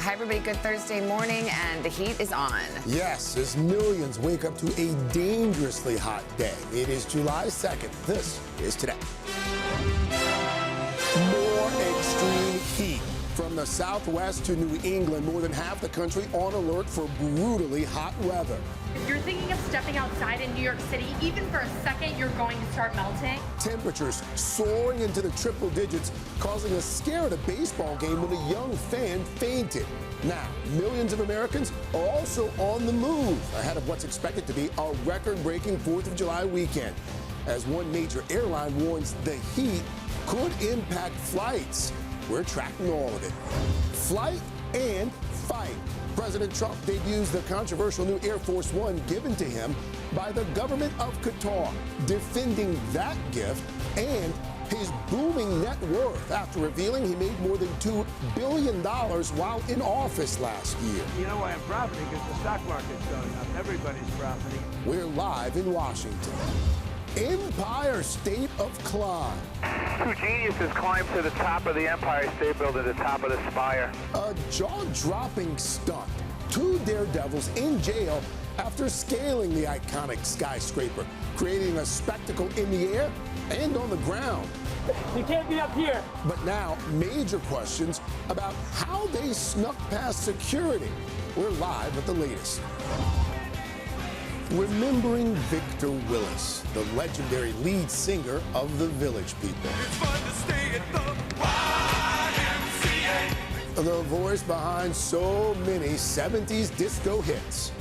Hi, everybody. Good Thursday morning, and the heat is on. Yes, as millions wake up to a dangerously hot day. It is July 2nd. This is Today. More extreme heat. From the Southwest to New England, more than half the country on alert for brutally hot weather. If you're thinking of stepping outside in New York City, even for a second, you're going to start melting. Temperatures soaring into the triple digits, causing a scare at a baseball game when a young fan fainted. Now, millions of Americans are also on the move ahead of what's expected to be a record-breaking 4th of July weekend, as one major airline warns the heat could impact flights. We're tracking all of it. Flight and fight. President Trump debuts the controversial new Air Force One given to him by the government of Qatar, defending that gift and his booming net worth after revealing he made more than $2 billion while in office last year. You know why I'm profiting? Because the stock market's going up. Everybody's profiting. We're live in Washington. Empire State of Climb. Two geniuses climbed to the top of the Empire State Building, the top of the spire. A jaw-dropping stunt. Two daredevils in jail after scaling the iconic skyscraper, creating a spectacle in the air and on the ground. You can't be up here. But now, major questions about how they snuck past security. We're live with the latest. Remembering Victor Willis, the legendary lead singer of the Village People. It's fun to stay at the YMCA. The voice behind so many 70s disco hits.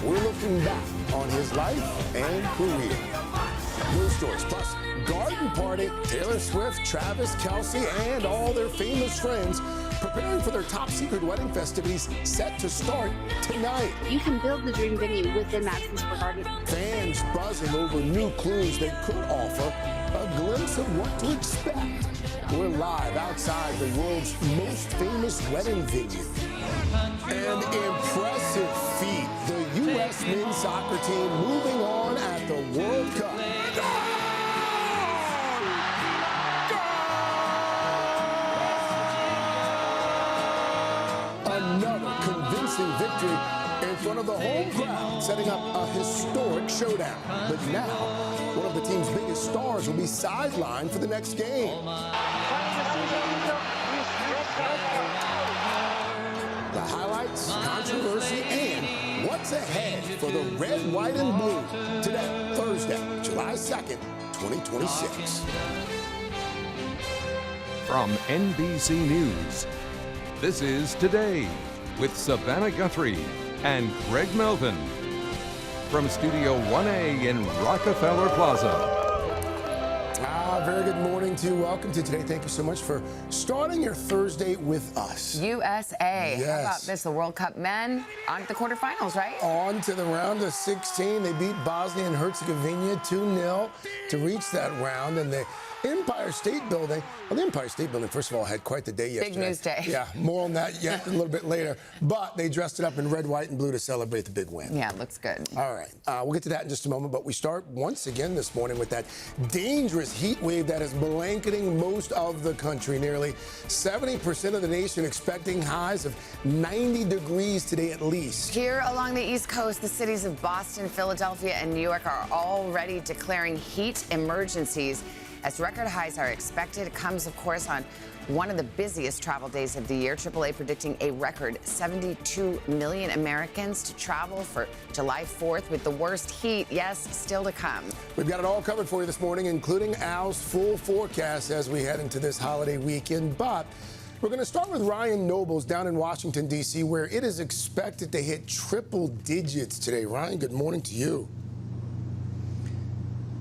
We're looking back on his life and career. News stories, plus garden party, Taylor Swift, Travis Kelce, and all their famous friends preparing for their top-secret wedding festivities set to start tonight. You can build the dream venue within Madison Square Garden. Fans buzzing over new clues they could offer a glimpse of what to expect. We're live outside the world's most famous wedding venue. An impressive feat. The U.S. men's soccer team moving on at the World Cup. Another convincing victory in front of the home crowd, setting up a historic showdown. But now, one of the team's biggest stars will be sidelined for the next game. The highlights, controversy, and what's ahead for the red, white, and blue today, Thursday, July 2nd, 2026. From NBC News, this is Today with Savannah Guthrie and Greg Melvin. From Studio 1A in Rockefeller Plaza. Very good morning to you. Welcome to Today. Thank you so much for starting your Thursday with us. USA. Yes. How about this? The World Cup men on to the quarterfinals, right? On to the round of 16. They beat Bosnia and Herzegovina 2-0 to reach that round. And the Empire State Building, well, the Empire State Building, first of all, had quite the day yesterday. Big news day. Yeah, more on that yet a little bit later. But they dressed it up in red, white, and blue to celebrate the big win. Yeah, it looks good. All right. We'll get to that in just a moment. But we start once again this morning with that dangerous heat wave that is blanketing most of the country. Nearly 70% of the nation expecting highs of 90 degrees today at least. Here along the East Coast, the cities of Boston, Philadelphia, and New York are already declaring heat emergencies as record highs are expected. It comes, of course, on one of the busiest travel days of the year. AAA predicting a record 72 million Americans to travel for July 4th with the worst heat, yes, still to come. We've got it all covered for you this morning, including Al's full forecast as we head into this holiday weekend. But we're going to start with Ryan Nobles down in Washington, D.C., where it is expected to hit triple digits today. Ryan, good morning to you.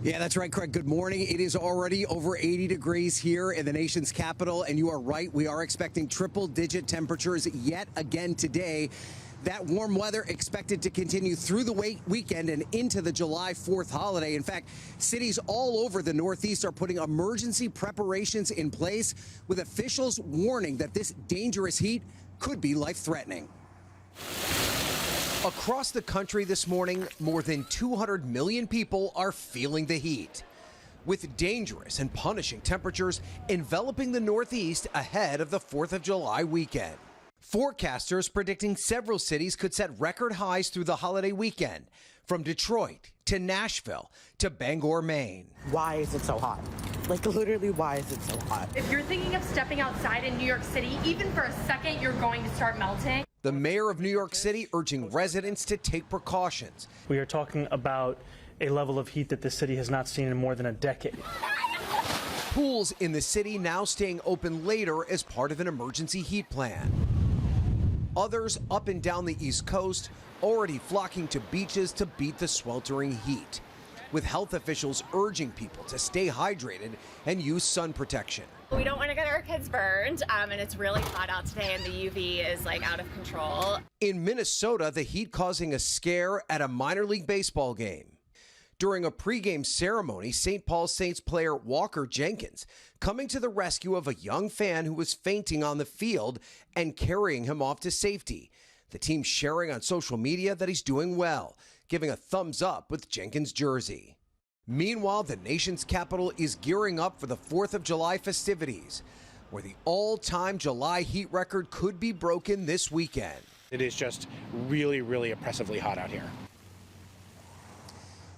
Yeah, that's right, Craig. Good morning. It is already over 80 degrees here in the nation's capital, and you are right. We are expecting triple-digit temperatures yet again today. That warm weather expected to continue through the weekend and into the July 4th holiday. In fact, cities all over the Northeast are putting emergency preparations in place, with officials warning that this dangerous heat could be life-threatening. Across the country this morning, more than 200 million people are feeling the heat. with dangerous and punishing temperatures enveloping the Northeast ahead of the 4th of July weekend. Forecasters predicting several cities could set record highs through the holiday weekend, from Detroit to Nashville to Bangor, Maine. Why is it so hot? Like, literally, why is it so hot? If you're thinking of stepping outside in New York City, even for a second, you're going to start melting. The mayor of New York City urging residents to take precautions. We are talking about a level of heat that the city has not seen in more than a decade. Pools in the city now staying open later as part of an emergency heat plan. Others up and down the East Coast already flocking to beaches to beat the sweltering heat, with health officials urging people to stay hydrated and use sun protection. We don't want to get our kids burned, and it's really hot out today, and the UV is like out of control. In Minnesota, the heat causing a scare at a minor league baseball game. During a pregame ceremony, St. Paul Saints player Walker Jenkins coming to the rescue of a young fan who was fainting on the field and carrying him off to safety. The team sharing on social media that he's doing well, giving a thumbs up with Jenkins' jersey. Meanwhile, the nation's capital is gearing up for the 4th of July festivities, where the all-time July heat record could be broken this weekend. It is just really, really oppressively hot out here.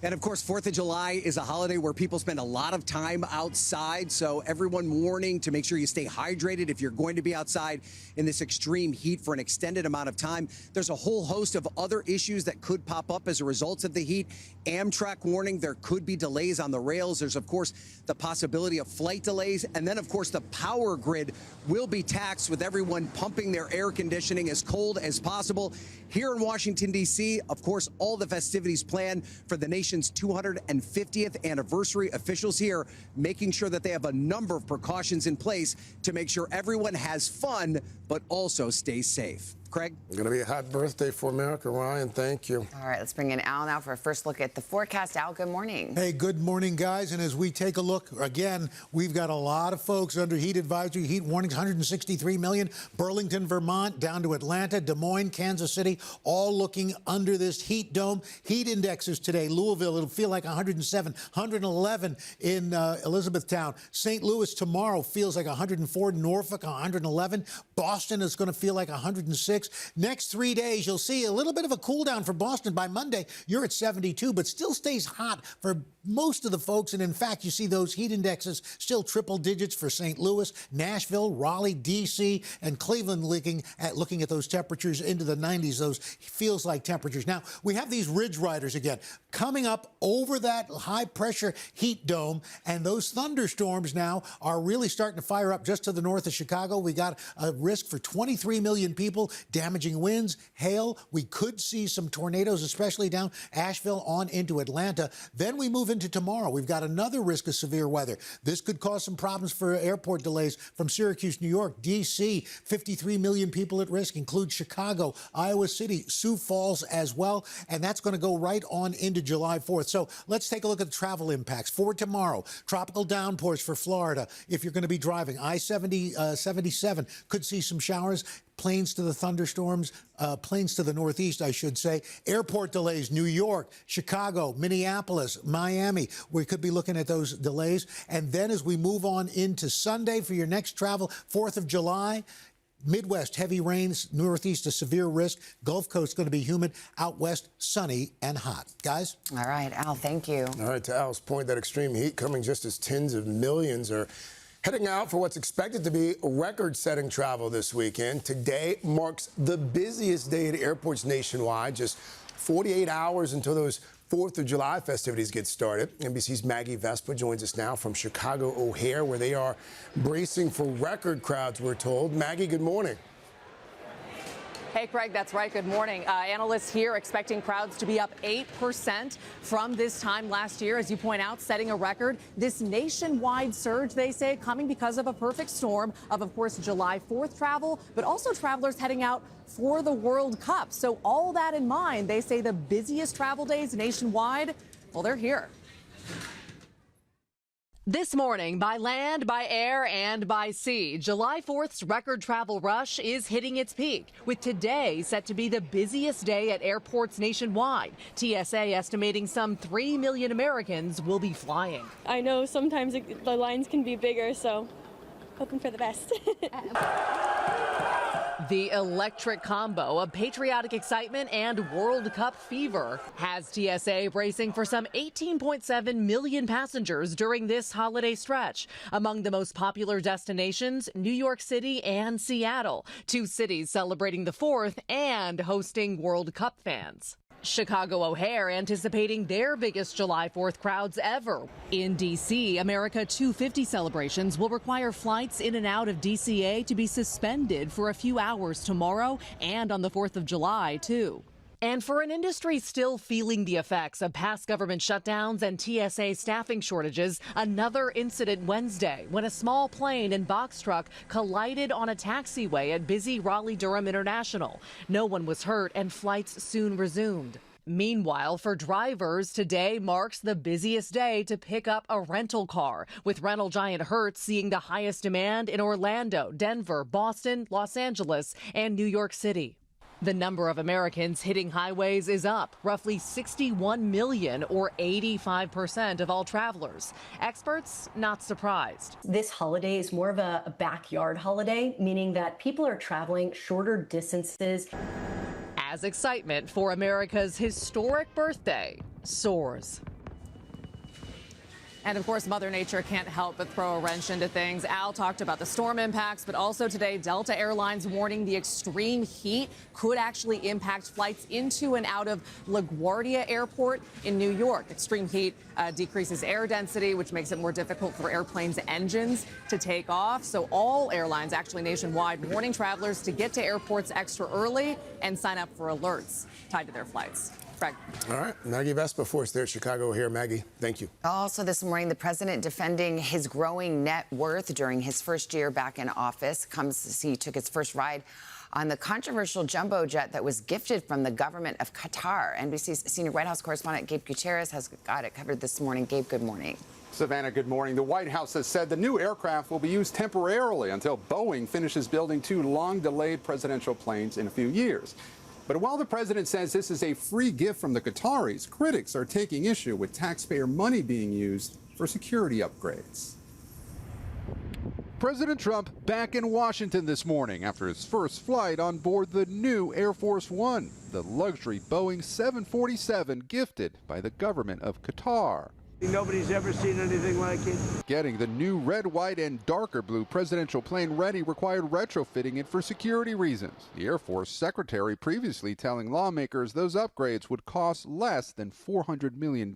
And of course, 4th of July is a holiday where people spend a lot of time outside. So everyone warning to make sure you stay hydrated if you're going to be outside in this extreme heat for an extended amount of time. There's a whole host of other issues that could pop up as a result of the heat. Amtrak warning there could be delays on the rails. There's, of course, the possibility of flight delays. And then, of course, the power grid will be taxed with everyone pumping their air conditioning as cold as possible. Here in Washington, D.C., of course, all the festivities planned for the nation's 250th anniversary. Officials here making sure that they have a number of precautions in place to make sure everyone has fun, but also stays safe. Craig? Going to be a hot birthday for America, Ryan. Thank you. All right, let's bring in Al now for a first look at the forecast. Al, good morning. Hey, good morning, guys. And as we take a look, again, we've got a lot of folks under heat advisory, heat warnings, 163 million. Burlington, Vermont, down to Atlanta, Des Moines, Kansas City, all looking under this heat dome. Heat indexes today. Louisville, it'll feel like 107, 111 in Elizabethtown. St. Louis tomorrow feels like 104. Norfolk, 111. Boston is going to feel like 106. Next 3 days, you'll see a little bit of a cool down for Boston. By Monday, you're at 72, but still stays hot for most of the folks. And in fact, you see those heat indexes still triple digits for St. Louis, Nashville, Raleigh, D.C., and Cleveland looking at those temperatures into the 90s, those feels like temperatures. Now, we have these ridge riders again coming up over that high pressure heat dome, and those thunderstorms now are really starting to fire up just to the north of Chicago. We got a risk for 23 million people, damaging winds, hail. We could see some tornadoes, especially down Asheville on into Atlanta. Then we move into tomorrow. We've got another risk of severe weather. This could cause some problems for airport delays from Syracuse, New York, D.C. 53 million people at risk, include Chicago, Iowa City, Sioux Falls as well. And that's going to go right on into July 4th. So let's take a look at the travel impacts for tomorrow. Tropical downpours for Florida. If you're going to be driving, I-77 could see some showers. Planes to the thunderstorms, planes to the northeast, I should say. Airport delays, New York, Chicago, Minneapolis, Miami. We could be looking at those delays. And then as we move on into Sunday for your next travel, 4th of July, Midwest, heavy rains, northeast, a severe risk. Gulf Coast going to be humid. Out west, sunny and hot. Guys? All right, Al, thank you. All right, to Al's point, that extreme heat coming just as tens of millions are heading out for what's expected to be record-setting travel this weekend. Today marks the busiest day at airports nationwide, just 48 hours until those 4th of July festivities get started. NBC's Maggie Vespa joins us now from Chicago O'Hare, where they are bracing for record crowds, we're told. Maggie, good morning. Hey, Craig, that's right. Good morning. Analysts here expecting crowds to be up 8% from this time last year, as you point out, setting a record. This nationwide surge, they say, coming because of a perfect storm of course, July 4th travel, but also travelers heading out for the World Cup. So all that in mind, they say the busiest travel days nationwide, well, they're here. This morning, by land, by air, and by sea, July 4th's record travel rush is hitting its peak, with today set to be the busiest day at airports nationwide. TSA estimating some 3 million Americans will be flying. I know sometimes the lines can be bigger, so hoping for the best. The electric combo of patriotic excitement and World Cup fever has TSA bracing for some 18.7 million passengers during this holiday stretch. Among the most popular destinations, New York City and Seattle, two cities celebrating the 4th and hosting World Cup fans. Chicago O'Hare anticipating their biggest July 4th crowds ever. In D.C., America 250 celebrations will require flights in and out of DCA to be suspended for a few hours tomorrow and on the 4th of July, too. And for an industry still feeling the effects of past government shutdowns and TSA staffing shortages, another incident Wednesday when a small plane and box truck collided on a taxiway at busy Raleigh-Durham International. No one was hurt and flights soon resumed. Meanwhile, for drivers, today marks the busiest day to pick up a rental car, with rental giant Hertz seeing the highest demand in Orlando, Denver, Boston, Los Angeles, and New York City. The number of Americans hitting highways is up, roughly 61 million, or 85% of all travelers. Experts not surprised. This holiday is more of a backyard holiday, meaning that people are traveling shorter distances. As excitement for America's historic birthday soars. And of course, Mother Nature can't help but throw a wrench into things. Al talked about the storm impacts, but also today, Delta Airlines warning the extreme heat could actually impact flights into and out of LaGuardia Airport in New York. Extreme heat decreases air density, which makes it more difficult for airplanes' engines to take off. So all airlines, actually nationwide, warning travelers to get to airports extra early and sign up for alerts tied to their flights. Greg. All right, Maggie Vespa for us there at Chicago O'Hare. Maggie, thank you. Also this morning, the president defending his growing net worth during his first year back in office. Comes as he took his first ride on the controversial jumbo jet that was gifted from the government of Qatar. NBC's senior White House correspondent Gabe Gutierrez has got it covered this morning. Gabe, good morning. Savannah, good morning. The White House has said the new aircraft will be used temporarily until Boeing finishes building two long-delayed presidential planes in a few years. But while the president says this is a free gift from the Qataris, critics are taking issue with taxpayer money being used for security upgrades. President Trump back in Washington this morning after his first flight on board the new Air Force One, the luxury Boeing 747 gifted by the government of Qatar. Nobody's ever seen anything like it. Getting the new red, white, and darker blue presidential plane ready required retrofitting it for security reasons. The Air Force Secretary previously telling lawmakers those upgrades would cost less than $400 million. It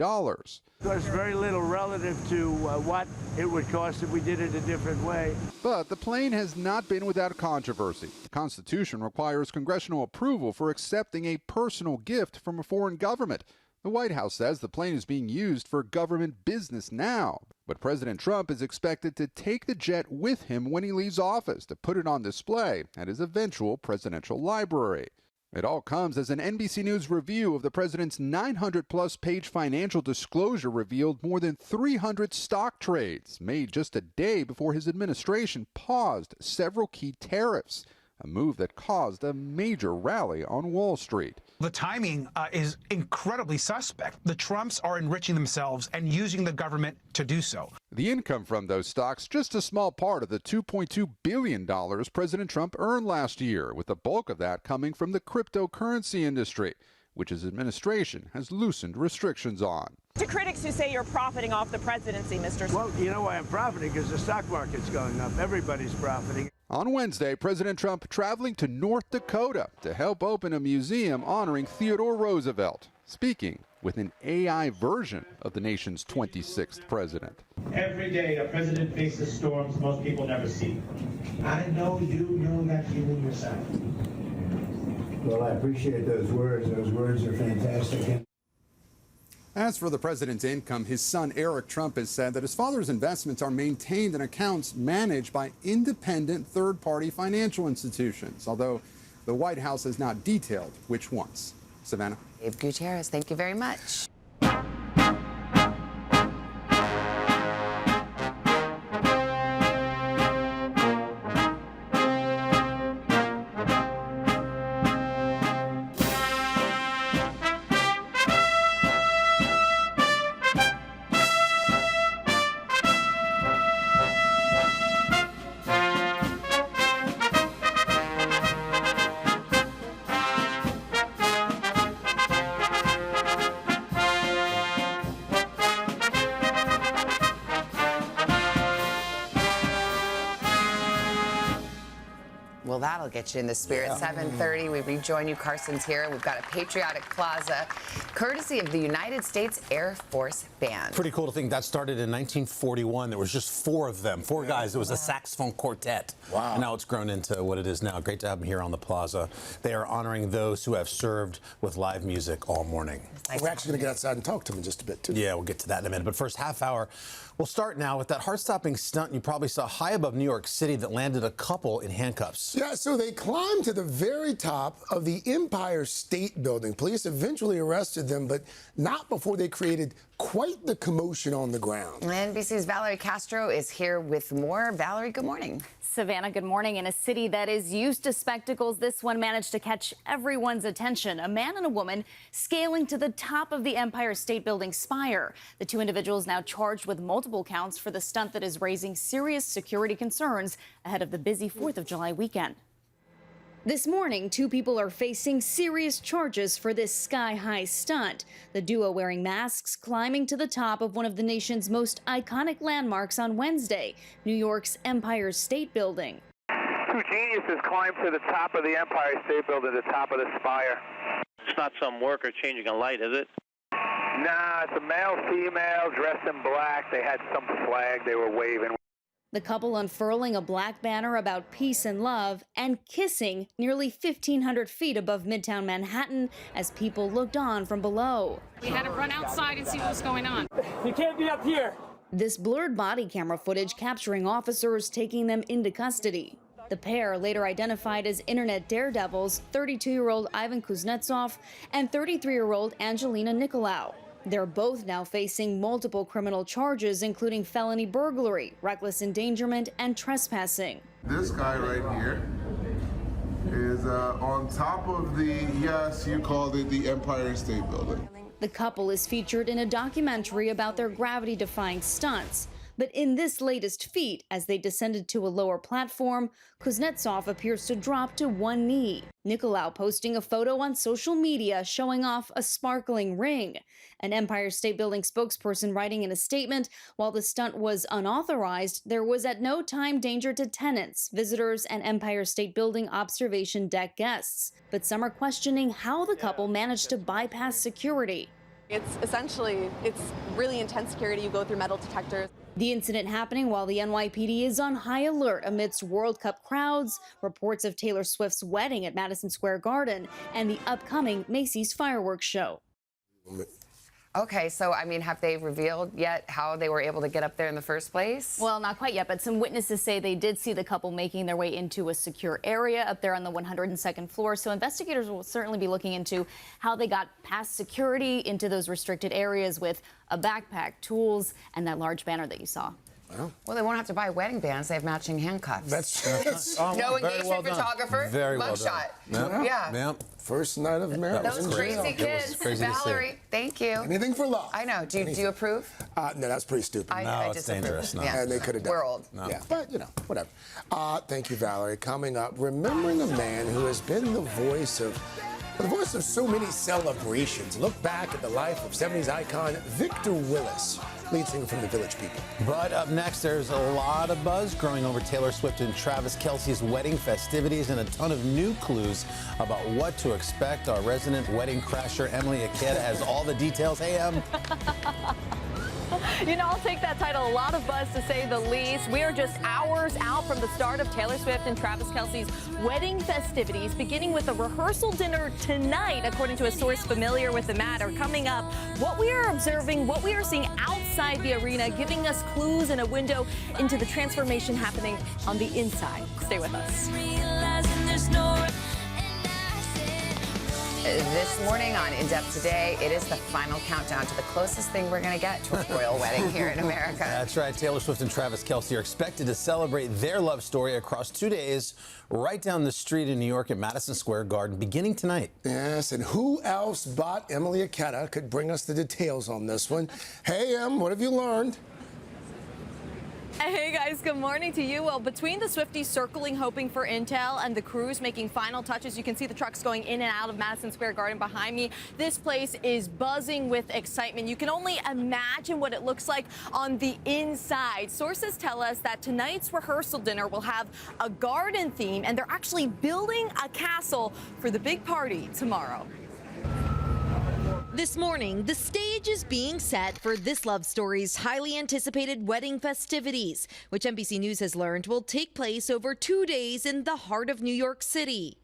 costs very little relative to what it would cost if we did it a different way. But the plane has not been without controversy. The Constitution requires congressional approval for accepting a personal gift from a foreign government. The White House says the plane is being used for government business now, but President Trump is expected to take the jet with him when he leaves office to put it on display at his eventual presidential library. It all comes as an NBC News review of the president's 900-plus page financial disclosure revealed more than 300 stock trades made just a day before his administration paused several key tariffs, a move that caused a major rally on Wall Street. The timing is incredibly suspect. The Trumps are enriching themselves and using the government to do so. The income from those stocks, just a small part of the $2.2 billion President Trump earned last year, with the bulk of that coming from the cryptocurrency industry, which his administration has loosened restrictions on. To critics who say you're profiting off the presidency, Mr. Well, you know why I'm profiting? Because the stock market's going up. Everybody's profiting. On Wednesday, President Trump traveling to North Dakota to help open a museum honoring Theodore Roosevelt, speaking with an AI version of the nation's 26th president. Every day, a president faces storms most people never see. I know you know that feeling yourself. Well, I appreciate those words. Those words are fantastic. As for the president's income, his son Eric Trump has said that his father's investments are maintained in accounts managed by independent third-party financial institutions, although the White House has not detailed which ones. Savannah? Dave Gutierrez, thank you very much. Well, that'll get you in the spirit. 7:30, we rejoin you. Carson's here. We've got a patriotic plaza, courtesy of the United States Air Force Band. Pretty cool to think that started in 1941. There was just 4 of them, 4 guys. It was a saxophone quartet. Wow. And now it's grown into what it is now. Great to have them here on the plaza. They are honoring those who have served with live music all morning. We're actually going to get outside and talk to them in just a bit, too. Yeah, we'll get to that in a minute. But first half hour, we'll start now with that heart-stopping stunt you probably saw high above New York City that landed a couple in handcuffs. Yeah, so they climbed to the very top of the Empire State Building. Police eventually arrested them, but not before they created quite the commotion on the ground. NBC's Valerie Castro is here with more. Valerie, good morning. Savannah, good morning. In a city that is used to spectacles, this one managed to catch everyone's attention. A man and a woman scaling to the top of the Empire State Building spire. The 2 individuals now charged with multiple counts for the stunt that is raising serious security concerns ahead of the busy 4th of July weekend. This morning, 2 people are facing serious charges for this sky-high stunt. The duo wearing masks climbing to the top of one of the nation's most iconic landmarks on Wednesday, New York's Empire State Building. 2 geniuses climbed to the top of the Empire State Building, the top of the spire. It's not some worker changing a light, is it? Nah, it's a male, female, dressed in black. They had some flag they were waving. The couple unfurling a black banner about peace and love and kissing nearly 1,500 feet above Midtown Manhattan as people looked on from below. We had to run outside and see what was going on. You can't be up here. This blurred body camera footage capturing officers taking them into custody. The pair, later identified as internet daredevils, 32-year-old Ivan Kuznetsov and 33-year-old Angelina Nicolaou. They're both now facing multiple criminal charges, including felony burglary, reckless endangerment, and trespassing. This guy right here is on top of the, yes, you called it the Empire State Building. The couple is featured in a documentary about their gravity-defying stunts. But in this latest feat, as they descended to a lower platform, Kuznetsov appears to drop to one knee. Nicolaou posting a photo on social media showing off a sparkling ring. An Empire State Building spokesperson writing in a statement, while the stunt was unauthorized, there was at no time danger to tenants, visitors, and Empire State Building observation deck guests. But some are questioning how the couple managed to bypass security. It's really intense security. You go through metal detectors. The incident happening while the NYPD is on high alert amidst World Cup crowds, reports of Taylor Swift's wedding at Madison Square Garden, and the upcoming Macy's fireworks show. Okay, so, I mean, have they revealed yet how they were able to get up there in the first place? Well, not quite yet, but some witnesses say they did see the couple making their way into a secure area up there on the 102nd floor. So investigators will certainly be looking into how they got past security into those restricted areas with a backpack, tools, and that large banner that you saw. Well, they won't have to buy wedding bands. They have matching handcuffs. That's no engagement photographer. Very well mugshot. done. Yeah. First night of marriage. Those crazy kids. Valerie, thank you. Anything for love. I know. Do you approve? No, that's pretty stupid. I it's dangerous. No. Yeah. And they could have done. We're old. No. Yeah, but you know, whatever. Thank you, Valerie. Coming up, remembering a man who has been the voice of so many celebrations. Look back at the life of 70s icon Victor Willis, lead singer from the Village People. But up next, there's a lot of buzz growing over Taylor Swift and Travis Kelce's wedding festivities and a ton of new clues about what to expect. Our resident wedding crasher, Emily Ikeda, has all the details. Hey, Em. You know, I'll take that title. A lot of buzz, to say the least. We are just hours out from the start of Taylor Swift and Travis Kelce's wedding festivities, beginning with a rehearsal dinner tonight, according to a source familiar with the matter. Coming up, what we are observing, what we are seeing outside the arena, giving us clues and a window into the transformation happening on the inside. Stay with us. This morning on In Depth Today, it is the final countdown to the closest thing we're going to get to a royal wedding here in America. That's right. Taylor Swift and Travis Kelce are expected to celebrate their love story across 2 days right down the street in New York at Madison Square Garden, beginning tonight. Yes, and who else but Emily Ikeda could bring us the details on this one? Hey, Em, what have you learned? Hey guys, good morning to you. Well, between the Swifties circling hoping for intel and the crews making final touches, you can see the trucks going in and out of Madison Square Garden behind me. This place is buzzing with excitement. You can only imagine what it looks like on the inside. Sources tell us that tonight's rehearsal dinner will have a garden theme, and they're actually building a castle for the big party tomorrow. This morning, the stage is being set for this love story's highly anticipated wedding festivities, which NBC News has learned will take place over 2 days in the heart of New York City.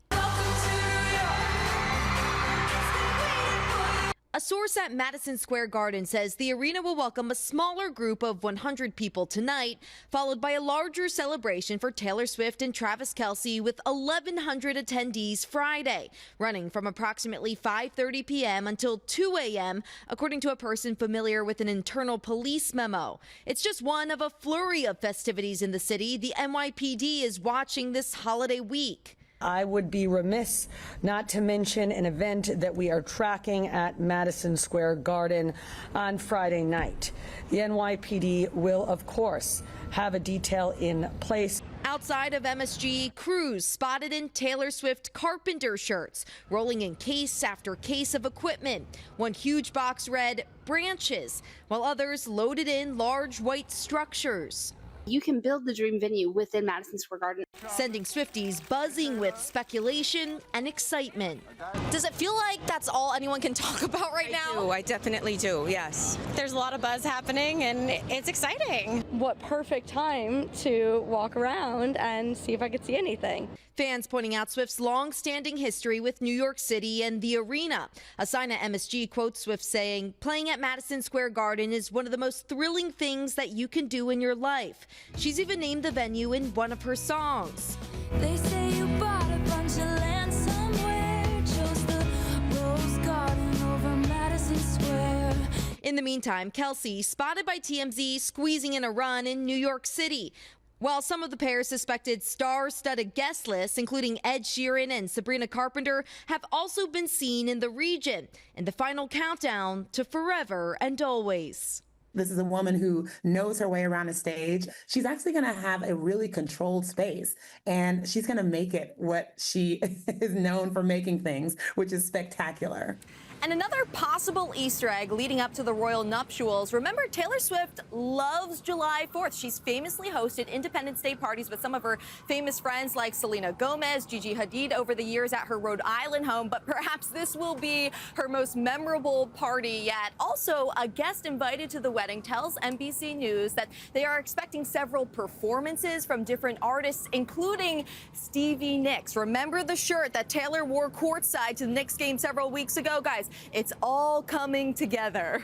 A source at Madison Square Garden says the arena will welcome a smaller group of 100 people tonight, followed by a larger celebration for Taylor Swift and Travis Kelce with 1,100 attendees Friday, running from approximately 5:30 p.m. until 2 a.m., according to a person familiar with an internal police memo. It's just one of a flurry of festivities in the city the NYPD is watching this holiday week. I would be remiss not to mention an event that we are tracking at Madison Square Garden on Friday night. The NYPD will, of course, have a detail in place. Outside of MSG, crews spotted in Taylor Swift carpenter shirts, rolling in case after case of equipment. One huge box read branches, while others loaded in large white structures. You can build the dream venue within Madison Square Garden. Sending Swifties buzzing with speculation and excitement. Does it feel like that's all anyone can talk about right now? I definitely do, yes. There's a lot of buzz happening and it's exciting. What perfect time to walk around and see if I could see anything. Fans pointing out Swift's long-standing history with New York City and the arena. A sign at MSG quotes Swift saying, "Playing at Madison Square Garden is one of the most thrilling things that you can do in your life." She's even named the venue in one of her songs. They say you bought a bunch of land somewhere, chose the rose garden over Madison Square. In the meantime, Kelce spotted by TMZ squeezing in a run in New York City. While some of the pair's suspected star-studded guest lists, including Ed Sheeran and Sabrina Carpenter, have also been seen in the region in the final countdown to Forever and Always. This is a woman who knows her way around a stage. She's actually going to have a really controlled space, and she's going to make it what she is known for making things, which is spectacular. And another possible Easter egg leading up to the royal nuptials. Remember, Taylor Swift loves July 4th. She's famously hosted Independence Day parties with some of her famous friends like Selena Gomez, Gigi Hadid over the years at her Rhode Island home. But perhaps this will be her most memorable party yet. Also, a guest invited to the wedding tells NBC News that they are expecting several performances from different artists, including Stevie Nicks. Remember the shirt that Taylor wore courtside to the Knicks game several weeks ago? Guys, it's all coming together.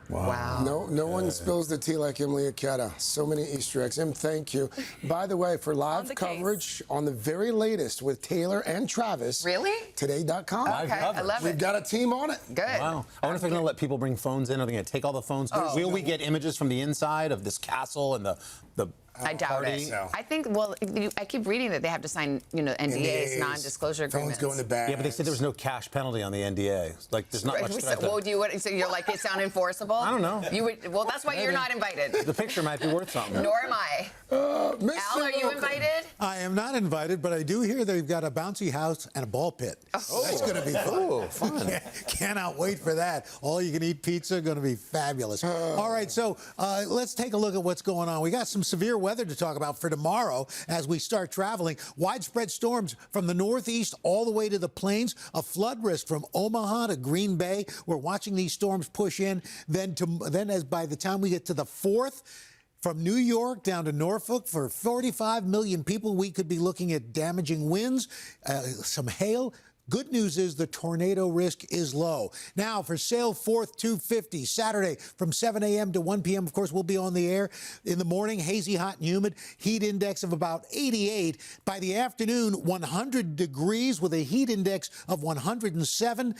Wow. No one spills the tea like Emily Aketa. So many Easter eggs. Em, thank you. By the way, for live coverage on the very latest with Taylor and Travis. Really? Today.com. Okay, I love it. We've got a team on it. Good. Wow. I wonder if they're going to let people bring phones in. Are they going to take all the phones? Will we get images from the inside of this castle and the I doubt party? it. No. I think, well, I keep reading that they have to sign, NDAs, non-disclosure agreements. Phones go in the bag. Yeah, but they said there was no cash penalty on the NDA. Like, there's not much threat. Well, so you're like, it's unenforceable? I don't know. Well, that's why you're not invited. The picture might be worth something. Nor am I. Al, are you invited? I am not invited, but I do hear they've got a bouncy house and a ball pit. Oh. That's going to be fun. Oh, fun. Cannot wait for that. All you can eat pizza, going to be fabulous. All right, so let's take a look at what's going on. We got some severe weather to talk about for tomorrow as we start traveling. Widespread storms from the northeast all the way to the plains. A flood risk from Omaha to Green Bay. We're watching these storms push in. Then as by the time we get to the 4th, from New York down to Norfolk, for 45 million people, we could be looking at damaging winds, some hail. Good news is the tornado risk is low. Now, for Sail 4th 250, Saturday from 7 a.m. to 1 p.m., of course, we'll be on the air. In the morning, hazy, hot, and humid. Heat index of about 88. By the afternoon, 100 degrees with a heat index of 107.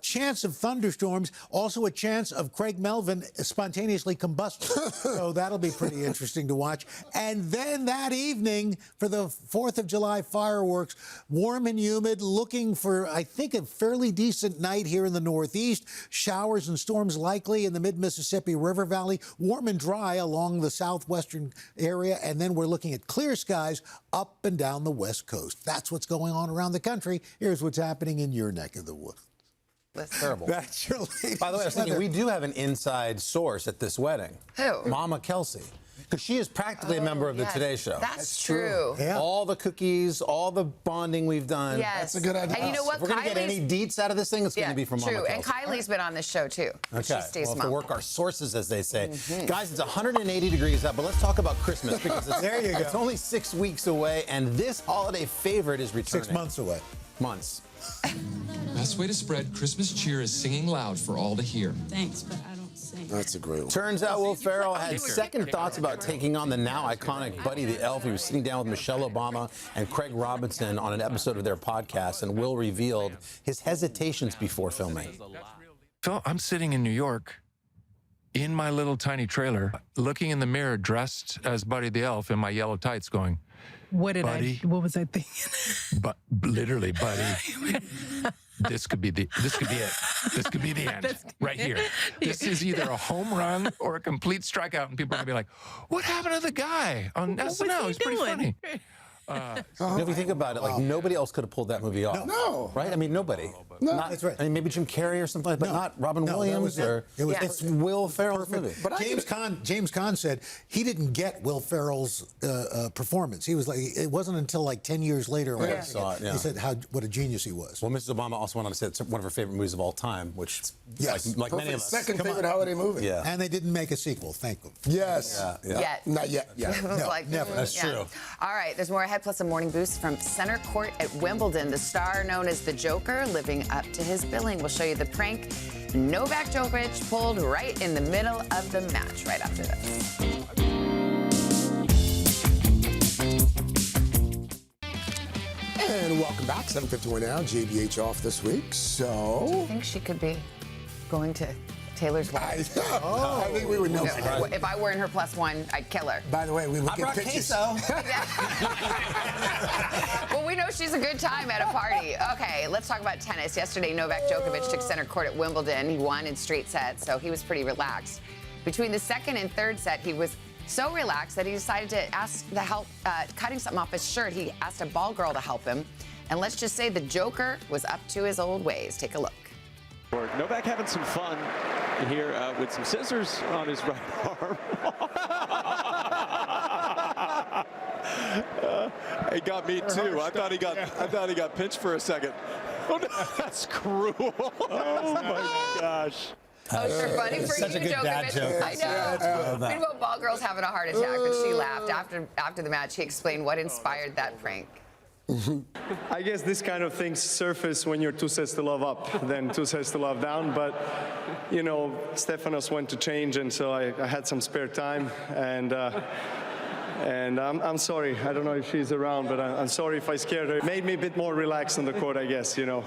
Chance of thunderstorms. Also a chance of Craig Melvin spontaneously combusting. So that'll be pretty interesting to watch. And then that evening, for the 4th of July fireworks, warm and humid, looking for, I think, a fairly decent night here in the Northeast. Showers and storms likely in the mid-Mississippi River Valley. Warm and dry along the southwestern area. And then we're looking at clear skies up and down the West Coast. That's what's going on around the country. Here's what's happening in your neck of the woods. That's terrible. That's your latest By the way, I was thinking, weather. we do have an inside source at this wedding. Who? Mama Kelsey. Because she is practically a member of the yes. Today Show. That's true. Yeah. All the cookies, all the bonding we've done. Yes. That's a good idea. And you know what? If we're going to get any deets out of this thing, it's going to be from Mama true. Kelsey. And Kylie's been on this show, too. Okay, She stays well, mum. to work our sources, as they say. Guys, it's 180 degrees out, but let's talk about Christmas because it's, There you go. It's only 6 weeks away, and this holiday favorite is returning. 6 months away. Months. Best way to spread Christmas cheer is singing loud for all to hear. Thanks, but I don't sing. That's a great one. Turns out Will Ferrell had second thoughts about taking on the now iconic Buddy the Elf. He was sitting down with Michelle Obama and Craig Robinson on an episode of their podcast, and Will revealed his hesitations before filming. So I'm sitting in New York in my little tiny trailer, looking in the mirror dressed as Buddy the Elf in my yellow tights going, What Buddy, what was I thinking? but literally, Buddy, this could be it. This could be the end right here. This is either a home run or a complete strikeout, and people are gonna be like, "What happened to the guy on SNL? He's pretty funny." If you think about it, like nobody else could have pulled that movie off. No. Right? I mean, nobody. No. Not, That's right. I mean, maybe Jim Carrey or something, but not Robin Williams or it's Will Ferrell's movie. But James Caan said he didn't get Will Ferrell's performance. He was like, it wasn't until like 10 years later when he saw it. He said what a genius he was. Well, Mrs. Obama also went on to say it's one of her favorite movies of all time, which, Yes. like many of us. Second favorite holiday movie. Yeah. And they didn't make a sequel, thank them. Yes. Yeah. Yet. Not yet. Yeah. No, like, never. That's true. All right, there's more ahead, plus a morning boost from center court at Wimbledon. The star known as the Joker living up to his billing. We'll show you the prank Novak Djokovic pulled right in the middle of the match right after this. And welcome back. 7:51 now. JBH off this week. So. Do you think she could be going to Taylor's wedding? I think we would know. No, if I were in her +1, I'd kill her. By the way, we look at pictures. queso. Well, we know she's a good time at a party. Okay, let's talk about tennis. Yesterday, Novak Djokovic took center court at Wimbledon. He won in straight sets, so he was pretty relaxed. Between the second and third set, he was so relaxed that he decided to ask the help, cutting something off his shirt. He asked a ball girl to help him. And let's just say the Joker was up to his old ways. Take a look. Novak having some fun here with some scissors on his right arm. It got me too. I thought he got pinched for a second. Oh, no, that's cruel. Oh my gosh. Oh, sure, funny for Such you, a good dad Djokovic. joke. I know. Meanwhile, ball girl's having a heart attack, but she laughed. After the match, he explained what inspired that prank. I guess this kind of things surface when you're 2 sets to love up than 2 sets to love down. But, you know, Stefanos went to change, and so I had some spare time. And I'm sorry. I don't know if she's around, but I'm sorry if I scared her. It made me a bit more relaxed on the court, I guess, you know.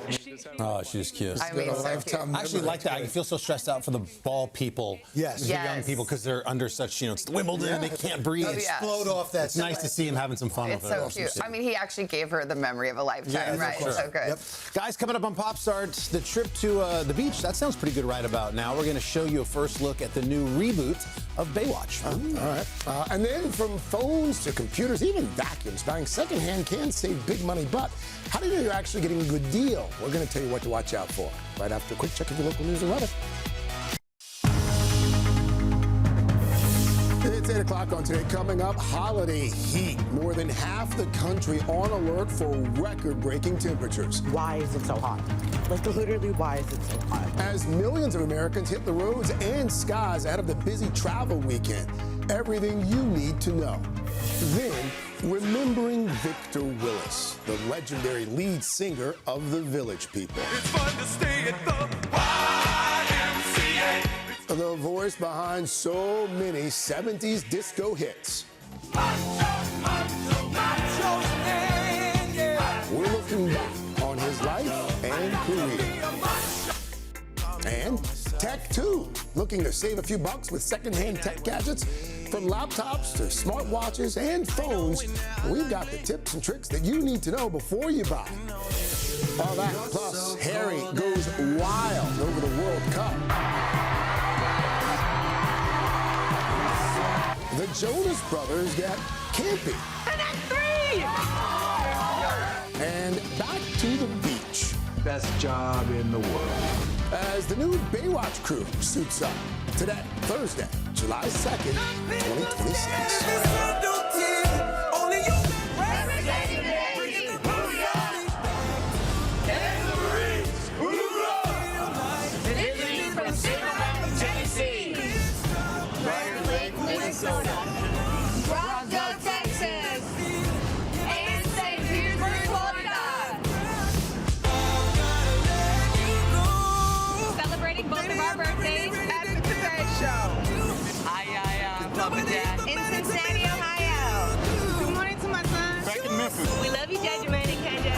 Oh, she's cute. I mean, so cute. I actually like that. I feel so stressed out for the ball people, Yes. the young people, because they're under such, it's Wimbledon, they can't breathe. Oh, yeah. Explode off that. It's nice to see him having some fun It's with it. so cute. I mean, he actually gave her the memory of a lifetime, right? Sure. So good. Yep. Guys, coming up on Pop Start, the trip to the beach. That sounds pretty good right about now. We're going to show you a first look at the new reboot of Baywatch. All right. And then from phones to computers, even vacuums, buying secondhand can save big money. But how do you know you're actually getting a good deal? We're going to tell you what to watch out for right after a quick check of your local news and weather. It's 8 o'clock on today. Coming up, holiday heat. More than half the country on alert for record-breaking temperatures. Why is it so hot? Like, literally, why is it so hot? As millions of Americans hit the roads and skies ahead of the busy travel weekend. Everything you need to know. Then, remembering Victor Willis, the legendary lead singer of the Village People. It's fun to stay at the YMCA. The voice behind so many 70s disco hits. We're looking back on his life and career. And Tech 2, looking to save a few bucks with secondhand tech gadgets. From laptops to smartwatches and phones, we've got the tips and tricks that you need to know before you buy. All that, plus Harry goes wild over the World Cup. The Jonas Brothers got campy. And back to the beach. Best job in the world. As the new Baywatch crew suits up. Today, Thursday, July 2nd, 2026. Celebrating both of our birthdays at the Today Show. In Cincinnati, Ohio. Good morning to my son. Back in Memphis. We love you, Judge Manning, KJ.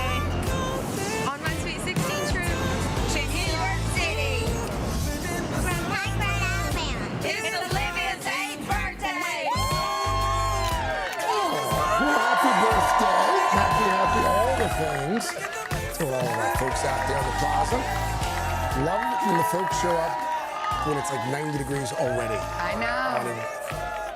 On my Sweet 16 trip to New York City. From Blackburn, Alabama. It's Olivia's 8th birthday. Happy birthday. Happy, all the things. To all of our folks out there in the plaza. Love it when the folks show up when it's like 90 degrees already. I know. On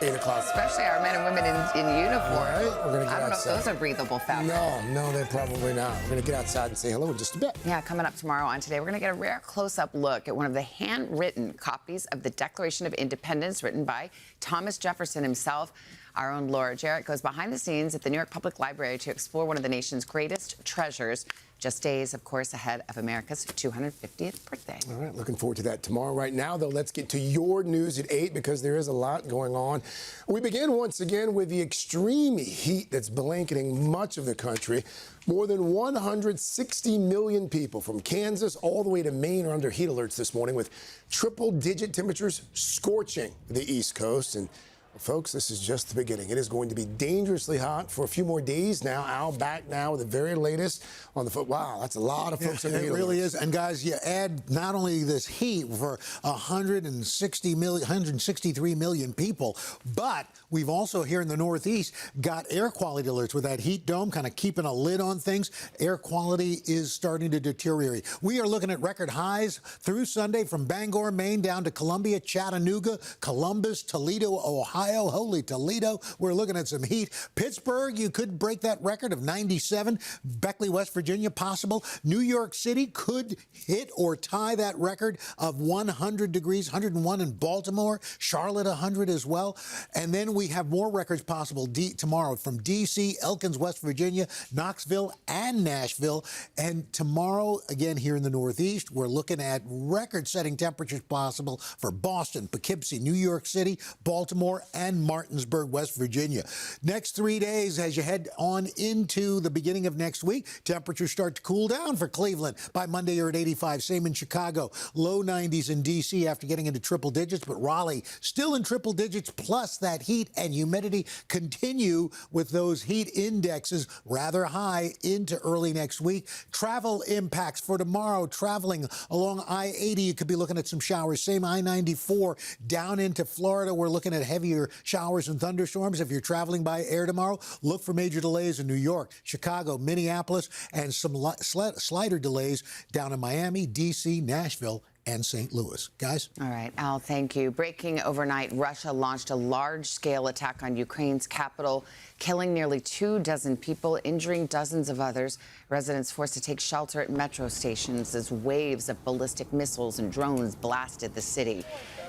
8 o'clock. Especially our men and women in uniform. Right? We're going to get I don't know outside. if those are breathable fabric. No, they're probably not. We're going to get outside and say hello in just a bit. Yeah, coming up tomorrow on Today, we're going to get a rare close-up look at one of the handwritten copies of the Declaration of Independence written by Thomas Jefferson himself. Our own Laura Jarrett goes behind the scenes at the New York Public Library to explore one of the nation's greatest treasures, just days, of course, ahead of America's 250th birthday. All right, looking forward to that tomorrow. Right now, though, let's get to your news at 8 because there is a lot going on. We begin once again with the extreme heat that's blanketing much of the country. More than 160 million people from Kansas all the way to Maine are under heat alerts this morning with triple-digit temperatures scorching the East Coast. And folks, this is just the beginning. It is going to be dangerously hot for a few more days now. Al back now with the very latest on the foot. Wow, that's a lot of folks in the heat. It really is. And guys, you add not only this heat for 163 million people, but we've also here in the Northeast got air quality alerts with that heat dome kind of keeping a lid on things. Air quality is starting to deteriorate. We are looking at record highs through Sunday from Bangor, Maine down to Columbia, Chattanooga, Columbus, Toledo, Ohio. Holy Toledo, we're looking at some heat. Pittsburgh, you could break that record of 97. Beckley, West Virginia, possible. New York City could hit or tie that record of 100 degrees, 101 in Baltimore. Charlotte, 100 as well. And then we have more records possible tomorrow from D.C., Elkins, West Virginia, Knoxville, and Nashville. And tomorrow, again, here in the Northeast, we're looking at record-setting temperatures possible for Boston, Poughkeepsie, New York City, Baltimore, and Martinsburg, West Virginia. Next 3 days, as you head on into the beginning of next week, temperatures start to cool down for Cleveland. By Monday, you're at 85. Same in Chicago. Low 90s in D.C. after getting into triple digits, but Raleigh still in triple digits, plus that heat and humidity continue with those heat indexes rather high into early next week. Travel impacts for tomorrow. Traveling along I-80, you could be looking at some showers. Same I-94 down into Florida. We're looking at heavier showers and thunderstorms. If you're traveling by air tomorrow, look for major delays in New York, Chicago, Minneapolis, and some slighter delays down in Miami, D.C., Nashville, and St. Louis. Guys? All right, Al, thank you. Breaking overnight, Russia launched a large-scale attack on Ukraine's capital, killing nearly 24 people, injuring dozens of others. Residents forced to take shelter at metro stations as waves of ballistic missiles and drones blasted the city.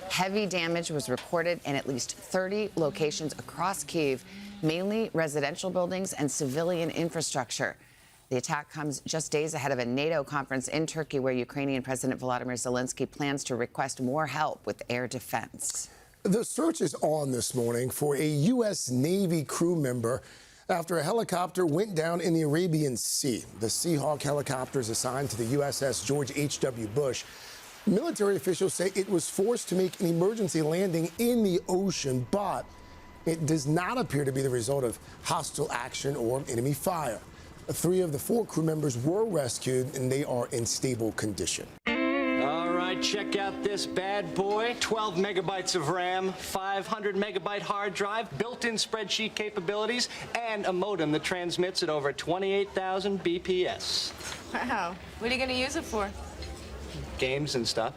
Heavy damage was reported in at least 30 locations across Kyiv, mainly residential buildings and civilian infrastructure. The attack comes just days ahead of a NATO conference in Turkey where Ukrainian President Volodymyr Zelensky plans to request more help with air defense. The search is on this morning for a U.S. Navy crew member after a helicopter went down in the Arabian Sea. The Seahawk helicopter is assigned to the USS George H.W. Bush. Military officials say it was forced to make an emergency landing in the ocean, but it does not appear to be the result of hostile action or enemy fire. 3 of the 4 crew members were rescued, and they are in stable condition. All right, check out this bad boy. 12 megabytes of RAM, 500 megabyte hard drive, built-in spreadsheet capabilities, and a modem that transmits at over 28,000 BPS. Wow. What are you going to use it for? Games and stuff.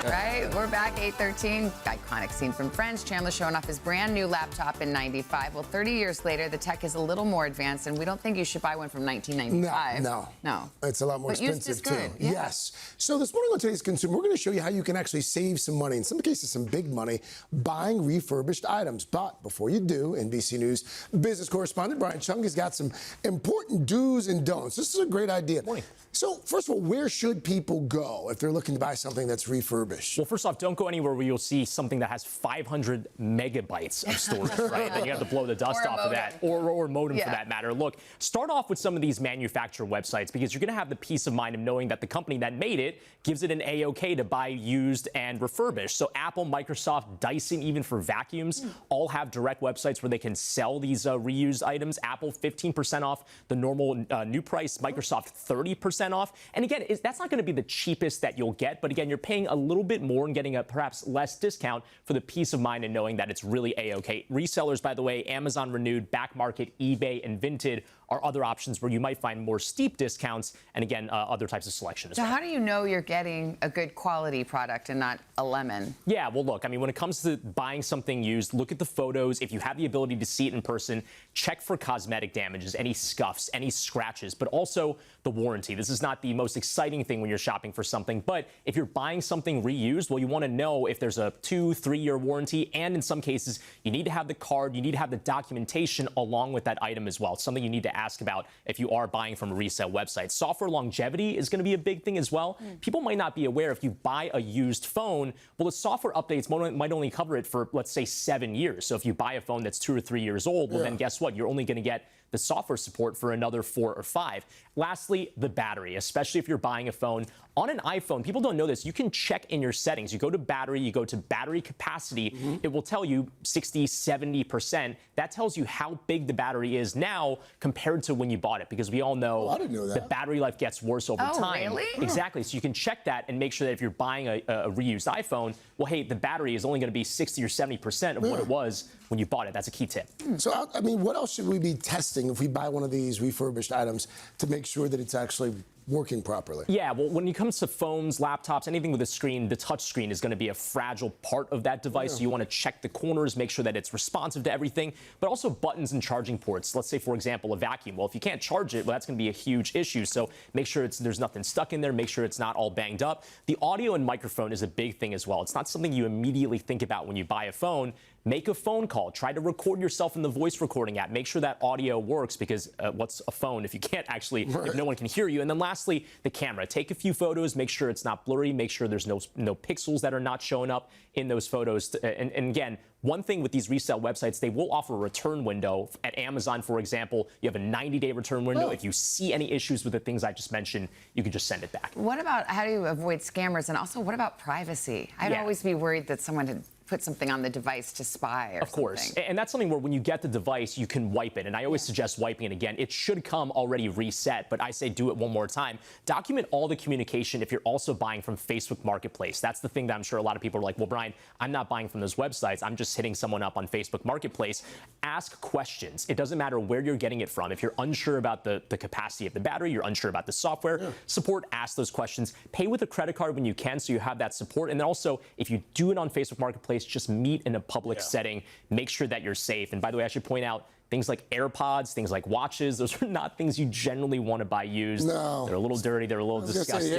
Right, we're back, 8:13. Iconic scene from Friends. Chandler showing off his brand new laptop in '95. Well, 30 years later, the tech is a little more advanced, and we don't think you should buy one from 1995. No. It's a lot more But used expensive, is good, too. yeah. Yes. So this morning on Today's Consumer, we're going to show you how you can actually save some money, in some cases some big money, buying refurbished items. But before you do, NBC News business correspondent Brian Chung has got some important do's and don'ts. This is a great idea. Morning. So, first of all, where should people go if they're looking to buy something that's refurbished? Well, first off, don't go anywhere where you'll see something that has 500 megabytes of storage, right? Then you have to blow the dust off of that, or modem for that matter. Look, start off with some of these manufacturer websites because you're going to have the peace of mind of knowing that the company that made it gives it an A-OK to buy used and refurbished. So Apple, Microsoft, Dyson, even for vacuums, all have direct websites where they can sell these reused items. Apple, 15% off the normal new price. Microsoft, 30% off. And again, that's not going to be the cheapest that you'll get. But again, you're paying a little bit more and getting a perhaps less discount for the peace of mind and knowing that it's really A-OK. Resellers, by the way, Amazon Renewed, Back Market, eBay, and Vinted are other options where you might find more steep discounts and, again, other types of selection as well. So how do you know you're getting a good quality product and not a lemon? Yeah, well, look, I mean, when it comes to buying something used, look at the photos. If you have the ability to see it in person, check for cosmetic damages, any scuffs, any scratches, but also the warranty. This is not the most exciting thing when you're shopping for something, but if you're buying something reused, well, you want to know if there's a 2-3 year warranty, and in some cases, you need to have the card, you need to have the documentation along with that item as well. It's something you need to ask about if you are buying from a resale website. Software longevity is going to be a big thing as well. People might not be aware if you buy a used phone, well, the software updates might only cover it for, let's say, 7 years. So if you buy a phone that's 2 or 3 years old, well, then guess what? You're only going to get the software support for another 4 or 5. Lastly, the battery, especially if you're buying a phone. On an iPhone, people don't know this, you can check in your settings. You go to battery, you go to battery capacity. It will tell you 60, 70%. That tells you how big the battery is now compared to when you bought it, because we all know, I didn't know that. the battery life gets worse over time. Really? Exactly. So you can check that and make sure that if you're buying a reused iPhone, well, hey, the battery is only going to be 60 or 70% of what it was when you bought it. That's a key tip. So, I mean, what else should we be testing if we buy one of these refurbished items to make sure that it's actually working properly? Yeah, well, when it comes to phones, laptops, anything with a screen, the touch screen is going to be a fragile part of that device. So you want to check the corners, make sure that it's responsive to everything, but also buttons and charging ports. Let's say, for example, a vacuum. Well, if you can't charge it, well, that's going to be a huge issue. So make sure there's nothing stuck in there. Make sure it's not all banged up. The audio and microphone is a big thing as well. It's not something you immediately think about when you buy a phone. Make a phone call. Try to record yourself in the voice recording app. Make sure that audio works, because what's a phone if you can't actually, if no one can hear you? And then lastly, the camera. Take a few photos. Make sure it's not blurry. Make sure there's no pixels that are not showing up in those photos. And again, one thing with these resale websites, they will offer a return window. At Amazon, for example, you have a 90-day return window. If you see any issues with the things I just mentioned, you can just send it back. What about, how do you avoid scammers? And also, what about privacy? I'd always be worried that someone had put something on the device to spy or Of course. And that's something where when you get the device, you can wipe it. And I always suggest wiping it again. It should come already reset, but I say do it one more time. Document all the communication if you're also buying from Facebook Marketplace. That's the thing that I'm sure a lot of people are like, well, Brian, I'm not buying from those websites. I'm just hitting someone up on Facebook Marketplace. Ask questions. It doesn't matter where you're getting it from. If you're unsure about the capacity of the battery, you're unsure about the software, support, ask those questions. Pay with a credit card when you can so you have that support. And then also, if you do it on Facebook Marketplace, just meet in a public setting. Make sure that you're safe. And by the way, I should point out, things like AirPods, things like watches, those are not things you generally want to buy used. No. They're a little dirty. They're a little disgusting.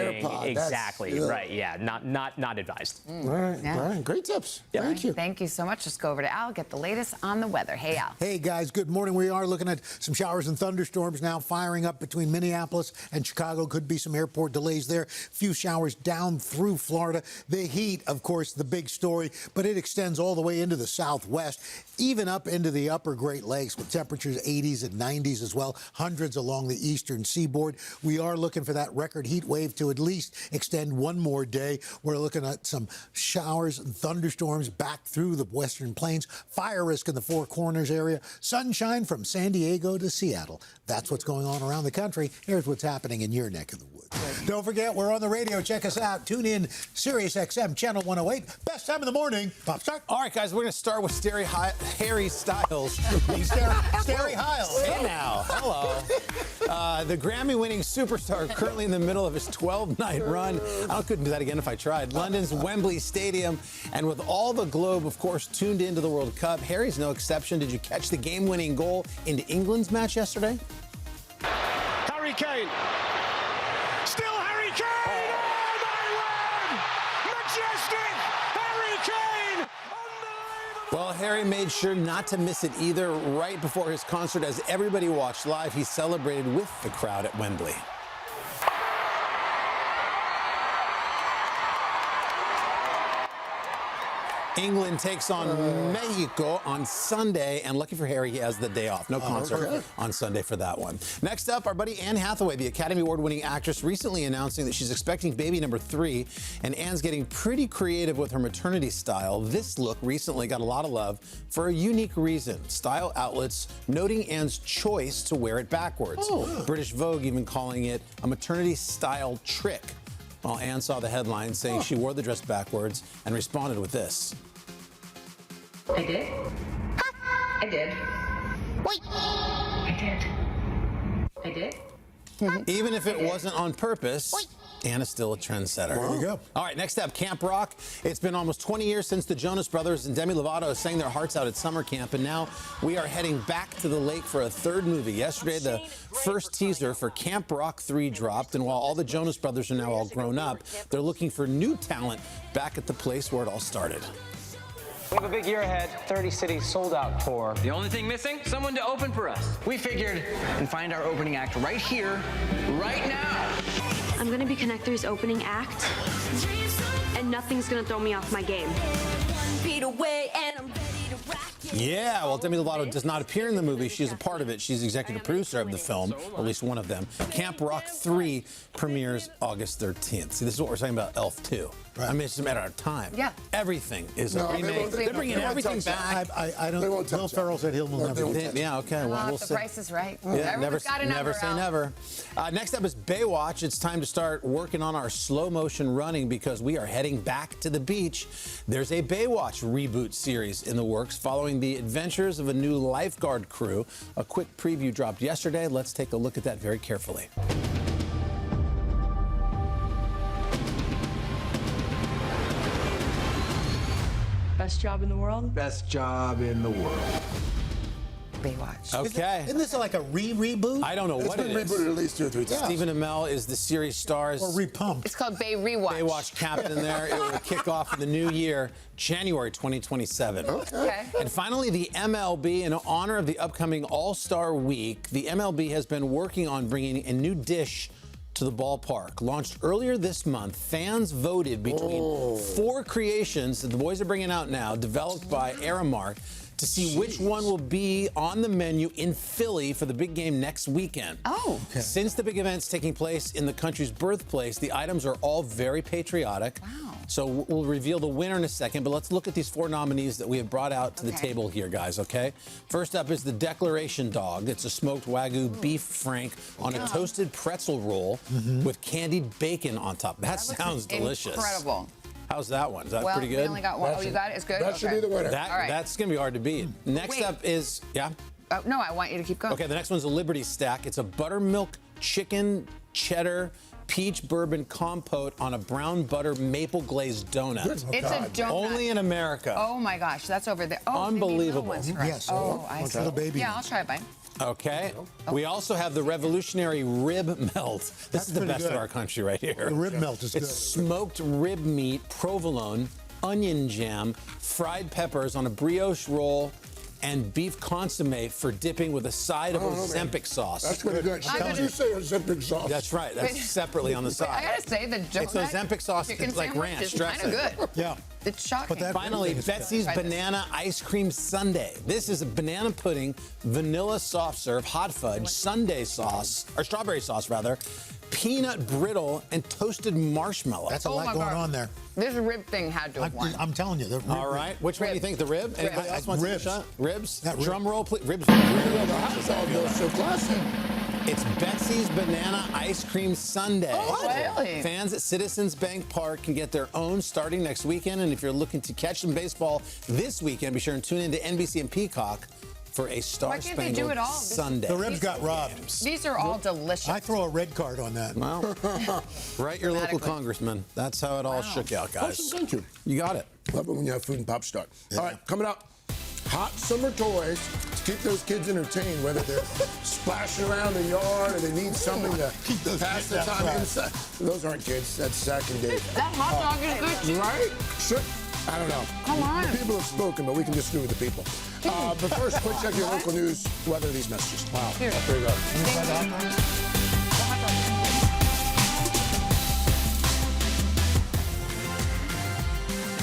Exactly. That's, right. Yeah. Not advised. All right. Yeah. Brian, great tips. Yeah. Thank you. Thank you so much. Let's go over to Al, get the latest on the weather. Hey, Al. Hey, guys. Good morning. We are looking at some showers and thunderstorms now firing up between Minneapolis and Chicago. Could be some airport delays there. Few showers down through Florida. The heat, of course, the big story, but it extends all the way into the southwest, even up into the upper Great Lakes. weeks with temperatures 80s and 90s as well, hundreds along the eastern seaboard. We are looking for that record heat wave to at least extend one more day. We're looking at some showers and thunderstorms back through the western plains, fire risk in the Four Corners area, sunshine from San Diego to Seattle. That's what's going on around the country. Here's what's happening in your neck of the woods. Don't forget, we're on the radio. Check us out. Tune in, Sirius XM, Channel 108. Best time in the morning. Pop start. All right, guys, we're going to start with Harry Styles. Starry Hiles. Hey now. Hello. The Grammy-winning superstar currently in the middle of his 12-night run. I couldn't do that again if I tried. London's Wembley Stadium. And with all the globe, of course, tuned into the World Cup, Harry's no exception. Did you catch the game-winning goal into England's match yesterday? Harry Kane. Still Harry Kane! Oh, my word! Majestic Harry Kane! Well, Harry made sure not to miss it either. Right before his concert, as everybody watched live, he celebrated with the crowd at Wembley. England takes on Mexico on Sunday, and lucky for Harry, he has the day off. No concert on Sunday for that one. Next up, our buddy Anne Hathaway, the Academy Award-winning actress, recently announcing that she's expecting baby number 3, and Anne's getting pretty creative with her maternity style. This look recently got a lot of love for a unique reason. Style outlets noting Anne's choice to wear it backwards. British Vogue even calling it a maternity-style trick. Well, Anne saw the headline saying she wore the dress backwards and responded with this. I did. I did. Wait. I did. Even if it wasn't on purpose, Anna's still a trendsetter. There you go. All right, next up, Camp Rock. It's been almost 20 years since the Jonas Brothers and Demi Lovato sang their hearts out at summer camp, and now we are heading back to the lake for a third movie. Yesterday, the first teaser for Camp Rock 3 dropped, and while all the Jonas Brothers are now all grown up, they're looking for new talent back at the place where it all started. We have a big year ahead, 30 cities sold out tour. The only thing missing? Someone to open for us. We figured and find our opening act right here, right now. I'm going to be Connect 3's opening act, and nothing's going to throw me off my game. Yeah, well, Demi Lovato does not appear in the movie. She's a part of it. She's executive producer of the film, or at least one of them. Camp Rock 3 premieres August 13th. See, this is what we're talking about Elf 2. Right. I mean, it's just a matter of time. Yeah. Everything is a remake. They're bringing everything back. I don't. Will Ferrell said he'll never. Yeah, okay. Well, we'll the see. Price is Right. Yeah, never never say never. Next up is Baywatch. It's time to start working on our slow motion running because we are heading back to the beach. There's a Baywatch reboot series in the works following the adventures of a new lifeguard crew. A quick preview dropped yesterday. Let's take a look at that very carefully. Best job in the world? Best job in the world. Baywatch. Okay. Isn't this like a reboot? I don't know what it is. It's been rebooted at least 2 or 3 times. Stephen Amell is the series stars. Or repumped. It's called Bay Rewatch. Baywatch captain there. It will kick off in the new year, January 2027. Okay. And finally, the MLB, in honor of the upcoming All-Star Week, the MLB has been working on bringing a new dish to the ballpark. Launched earlier this month, fans voted between 4 creations that the boys are bringing out now, developed by Aramark, to see which one will be on the menu in Philly for the big game next weekend. Oh. Okay. Since the big event's taking place in the country's birthplace, the items are all very patriotic. Wow. So we'll reveal the winner in a second, but let's look at these 4 nominees that we have brought out to the table here, guys, okay? First up is the Declaration Dog. It's a smoked Wagyu beef frank on a toasted pretzel roll with candied bacon on top. That sounds delicious. Incredible. How's that one? Is that Well, pretty good? we only got one. Oh, you got it? It's good? That should be the winner. All right. That's going to be hard to beat. Next up is, Oh, no, I want you to keep going. Okay, the next one's a Liberty Stack. It's a buttermilk chicken cheddar peach bourbon compote on a brown butter maple glazed donut. It's a donut. Only in America. Oh, my gosh. That's over there. Oh, unbelievable. Yes. Oh, I see. Little baby. Yeah, I'll try it, bye. Okay. We also have the revolutionary rib melt. This is the best good. of our country right here. The rib melt is good. It's smoked rib meat, provolone, onion jam, fried peppers on a brioche roll, and beef consomme for dipping with a side of Ozempic sauce. That's pretty good. How did you say Ozempic sauce? That's right. That's separately on the side. I gotta say, the It's Ozempic sauce. It's like ranch is dressing. kind of good. Yeah. It's shocking. Finally, Betsy's Banana Ice Cream Sundae. This is a banana pudding, vanilla soft serve, hot fudge, sundae sauce, or strawberry sauce rather, peanut brittle, and toasted marshmallow. That's a lot going on there. This rib thing had to have won. I'm telling you. All right. Which one do you think? The rib? Anybody else wants Ribs. a shot? Ribs? That rib. Drum roll, please. Ribs. So classic. It's Betsy's Banana Ice Cream Sundae. Oh, really? Fans at Citizens Bank Park can get their own starting next weekend. And if you're looking to catch some baseball this weekend, be sure and tune in to NBC and Peacock for a Star-Spangled Sunday. The ribs got robbed. These are all delicious. I throw a red card on that. Well, write your local congressman. That's how it all shook out, guys. Thank you. You got it. Love it when you have food and pop start. All right, coming up. Hot summer toys to keep those kids entertained, whether they're splashing around the yard or they need something to pass the time inside. Those aren't kids. That's Zach and Dave. That hot dog is good too. Right? Should. I don't know. Come on. The people have spoken, but we can just screw with the people. But first, quick check your local news. Weather these messages. Wow. Here. There you go.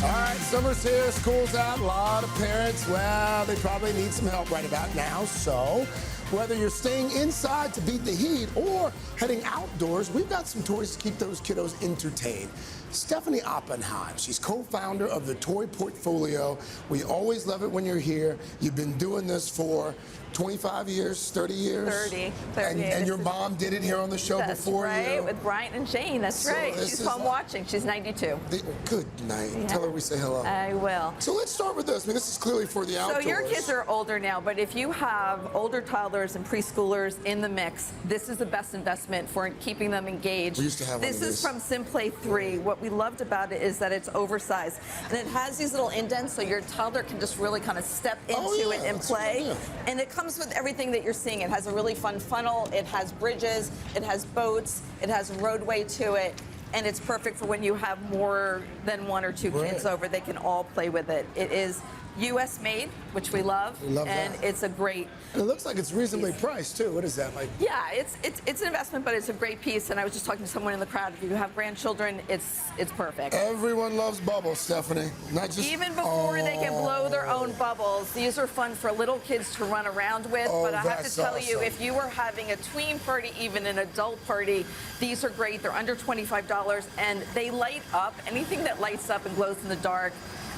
All right, summer's here, school's out. A lot of parents, well, they probably need some help right about now. So, whether you're staying inside to beat the heat or heading outdoors, we've got some toys to keep those kiddos entertained. Stephanie Oppenheim, she's co-founder of the Toy Portfolio. We always love it when you're here. You've been doing this for 25 years, 30 years? 30 and years. your mom did it here on the show before you. That's right, you. with Brian and Jane. That's So right. this She's is home watching. She's 92. Good night. Yeah. Tell her we say hello. I will. So let's start with this. I mean, this is clearly for the outdoors. So your kids are older now, but if you have older toddlers and preschoolers in the mix, this is the best investment for keeping them engaged. We used to have this one of is from Simplay 3. What we loved about it is that it's oversized, and it has these little indents so your toddler can just really kind of step into it and play. And it comes with everything that you're seeing. It has a really fun funnel, it has bridges, it has boats, it has a roadway to it, and it's perfect for when you have more than one or two kids over. They can all play with it. It is U.S. made, which we love, and it's a great. And it looks like it's reasonably priced too. What is that like? Yeah, it's an investment, but it's a great piece. And I was just talking to someone in the crowd. If you have grandchildren, it's perfect. Everyone loves bubbles, Stephanie. Not just even before they can blow their own bubbles. These are fun for little kids to run around with. But I have to tell you, if you were having a tween party, even an adult party, these are great. They're under $25, and they light up. Anything that lights up and glows in the dark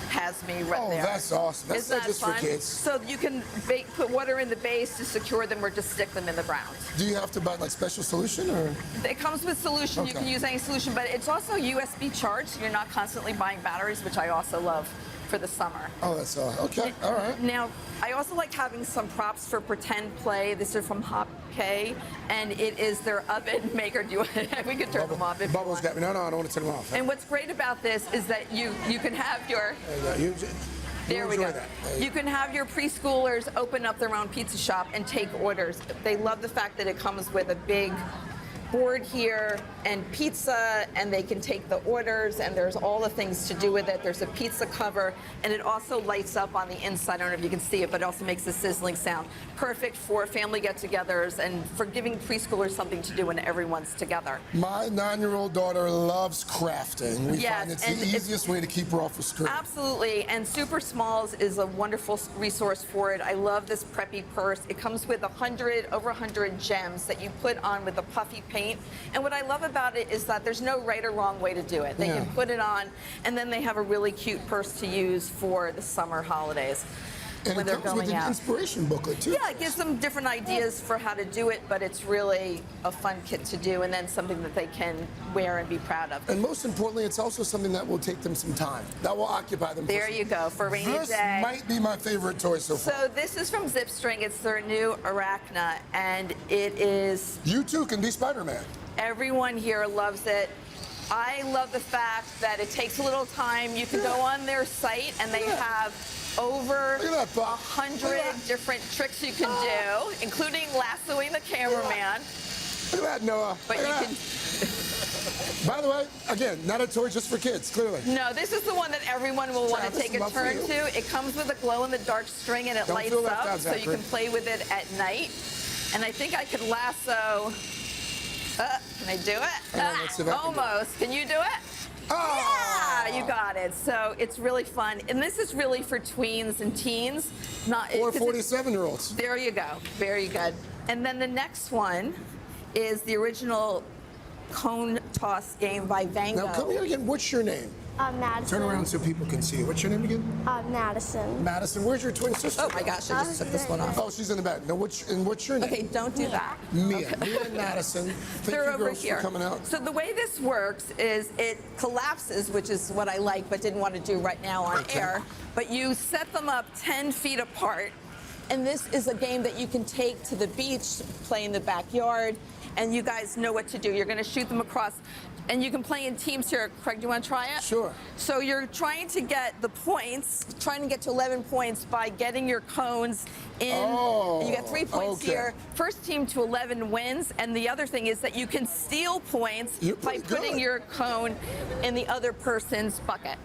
has me right there. Oh, that's awesome. That's not just for kids. So you can put water in the base to secure them or just stick them in the ground. Do you have to buy like special solution or? It comes with solution. Okay. You can use any solution, but it's also USB charged, so you're not constantly buying batteries, which I also love for the summer. Oh, that's okay. All right. Now, I also like having some props for pretend play. This is from Hop K, and it is their oven maker. Do you want? We can turn them off if Bubbles got me. No, I don't want to turn them off. And what's great about this is that you can have your. There we go. You can have your preschoolers open up their own pizza shop and take orders. They love the fact that it comes with a big board here and pizza, and they can take the orders, and there's all the things to do with it. There's a pizza cover, and it also lights up on the inside. I don't know if you can see it, but it also makes a sizzling sound. Perfect for family get-togethers and for giving preschoolers something to do when everyone's together. My 9-year-old daughter loves crafting. We find it's the easiest way to keep her off the screen. Absolutely, and Super Smalls is a wonderful resource for it. I love this preppy purse. It comes with over 100 gems that you put on with a puffy paint. And what I love about it is that there's no right or wrong way to do it. They can put it on, and then they have a really cute purse to use for the summer holidays. And when it they're comes going with an out. inspiration booklet too. Yeah, it gives them different ideas for how to do it, but it's really a fun kit to do, and then something that they can wear and be proud of. And most importantly, it's also something that will take them some time. That will occupy them. There you go, for a rainy day. This might be my favorite toy so far. So this is from Zipstring. It's their new Arachna, and it is. You too can be Spider-Man. Everyone here loves it. I love the fact that it takes a little time. You can go on their site, and they have over 100 different tricks you can do, including lassoing the cameraman. Look at that, Noah. But you can. By the way, again, not a toy just for kids, clearly. No, this is the one that everyone will want to Travis, take a love for turn you. to. It comes with a glow-in-the-dark string, and it Don't lights feel left up, out, so you Zachary. can play with it at night. And I think I could lasso. Can I do it? let's see if I can do it. Almost. Can you do it? Oh. Yeah, you got it. So it's really fun. And this is really for tweens and teens. Or 47-year-olds. There you go. Very good. And then the next one is the original cone toss game by Vango. Now, come here again. What's your name? Madison. Turn around so people can see you. What's your name again? Madison. Madison. Where's your twin sister? Oh my gosh, I just took this one off. Oh, she's in the back. Now, what's your name? Okay, don't do that. Mia. Mia and Madison. Thank They're you over girls here. for coming out. So the way this works is it collapses, which is what I like, but didn't want to do right now on air. But you set them up 10 feet apart, and this is a game that you can take to the beach, play in the backyard, and you guys know what to do. You're going to shoot them across. And you can play in teams here. Craig, do you want to try it? Sure. So you're trying to get the points, trying to get to 11 points by getting your cones in. Oh, and you get 3 points okay. here. First team to 11 wins. And the other thing is that you can steal points by putting good. your cone in the other person's bucket.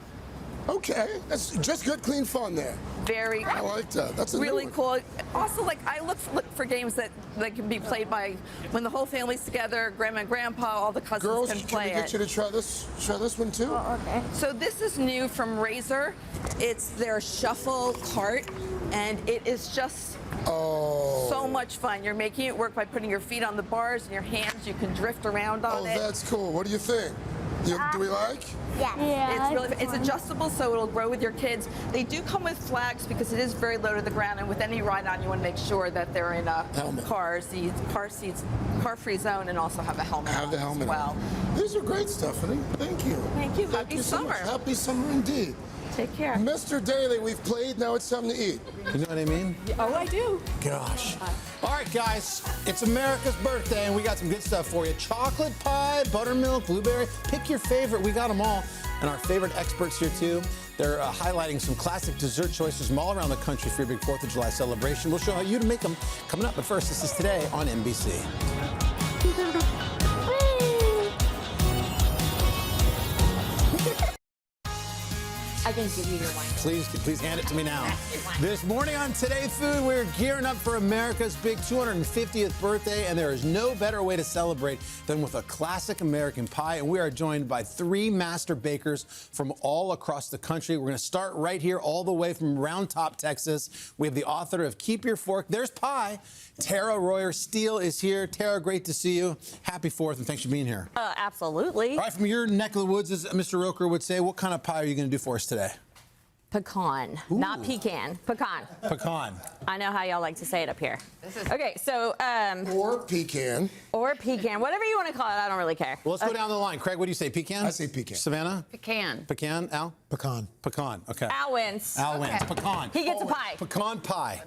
Okay. That's just good, clean fun there. Very I like that. That's a new really one. cool. Also, like I look for games that can be played by when the whole family's together, grandma and grandpa, all the cousins Girls, can play we get it. you to try this one too? Okay. So this is new from Razer. It's their shuffle cart, and it is just so much fun. You're making it work by putting your feet on the bars and your hands. You can drift around on it. Oh, that's cool. What do you think? Do we like? Yeah. It's adjustable, so it'll grow with your kids. They do come with flags because it is very low to the ground, and with any ride on, you want to make sure that they're in a car seats, car-free zone, and also have a helmet. Have the helmet as well. on. These are great, Stephanie. Thank you. Thank you. Thank Happy you so summer. much. Happy summer indeed. Take care. Mr. Daly, we've played. Now it's time to eat. You know what I mean? Oh, I do. Gosh. All right, guys, it's America's birthday, and we got some good stuff for you. Chocolate pie, buttermilk, blueberry. Pick your favorite. We got them all. And our favorite experts here, too. They're highlighting some classic dessert choices from all around the country for your big 4th of July celebration. We'll show how you to make them coming up. But first, this is Today on NBC. I can give you your wine. Please hand it to me now. This morning on Today Food, we're gearing up for America's big 250th birthday, and there is no better way to celebrate than with a classic American pie. And we are joined by 3 master bakers from all across the country. We're going to start right here, all the way from Round Top, Texas. We have the author of Keep Your Fork, There's Pie. Tara Royer Steele is here. Tara, great to see you. Happy 4th, and thanks for being here. Absolutely. All right, from your neck of the woods, as Mr. Roker would say, what kind of pie are you going to do for us today? Pecan, not pecan. Pecan. Pecan. I know how y'all like to say it up here. Okay, so or pecan. Or pecan, whatever you want to call it. I don't really care. Well, let's go down the line. Craig, what do you say? Pecan? I say pecan. Savannah? Pecan. Pecan. Al? Pecan. Pecan. Okay. Al wins. Al wins. Pecan. He gets a pie. Pecan pie.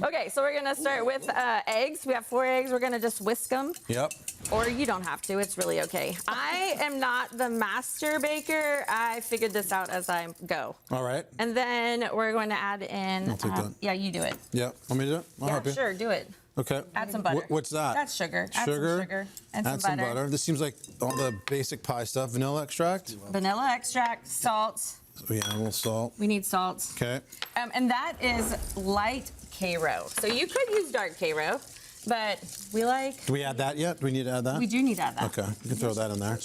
Okay, so we're gonna start with eggs. We have 4 eggs. We're gonna just whisk them. Yep. Or you don't have to. It's really okay. I am not the master baker. I figured this out as I go. All right. And then we're going to add in. I'll take that. Yeah, you do it. Yeah. Want me to do it? I'll help you. Sure, do it. Okay. Add some butter. What's that? That's sugar. Add Sugar. some sugar. And Add some butter. This seems like all the basic pie stuff. Vanilla extract. Vanilla extract, salt. Oh, yeah, a little salt. We need salt. Okay. And that is light Karo. So you could use dark Karo, but we like. Do we add that yet? Do we need to add that? We do need to add that. Okay. You can throw that in there.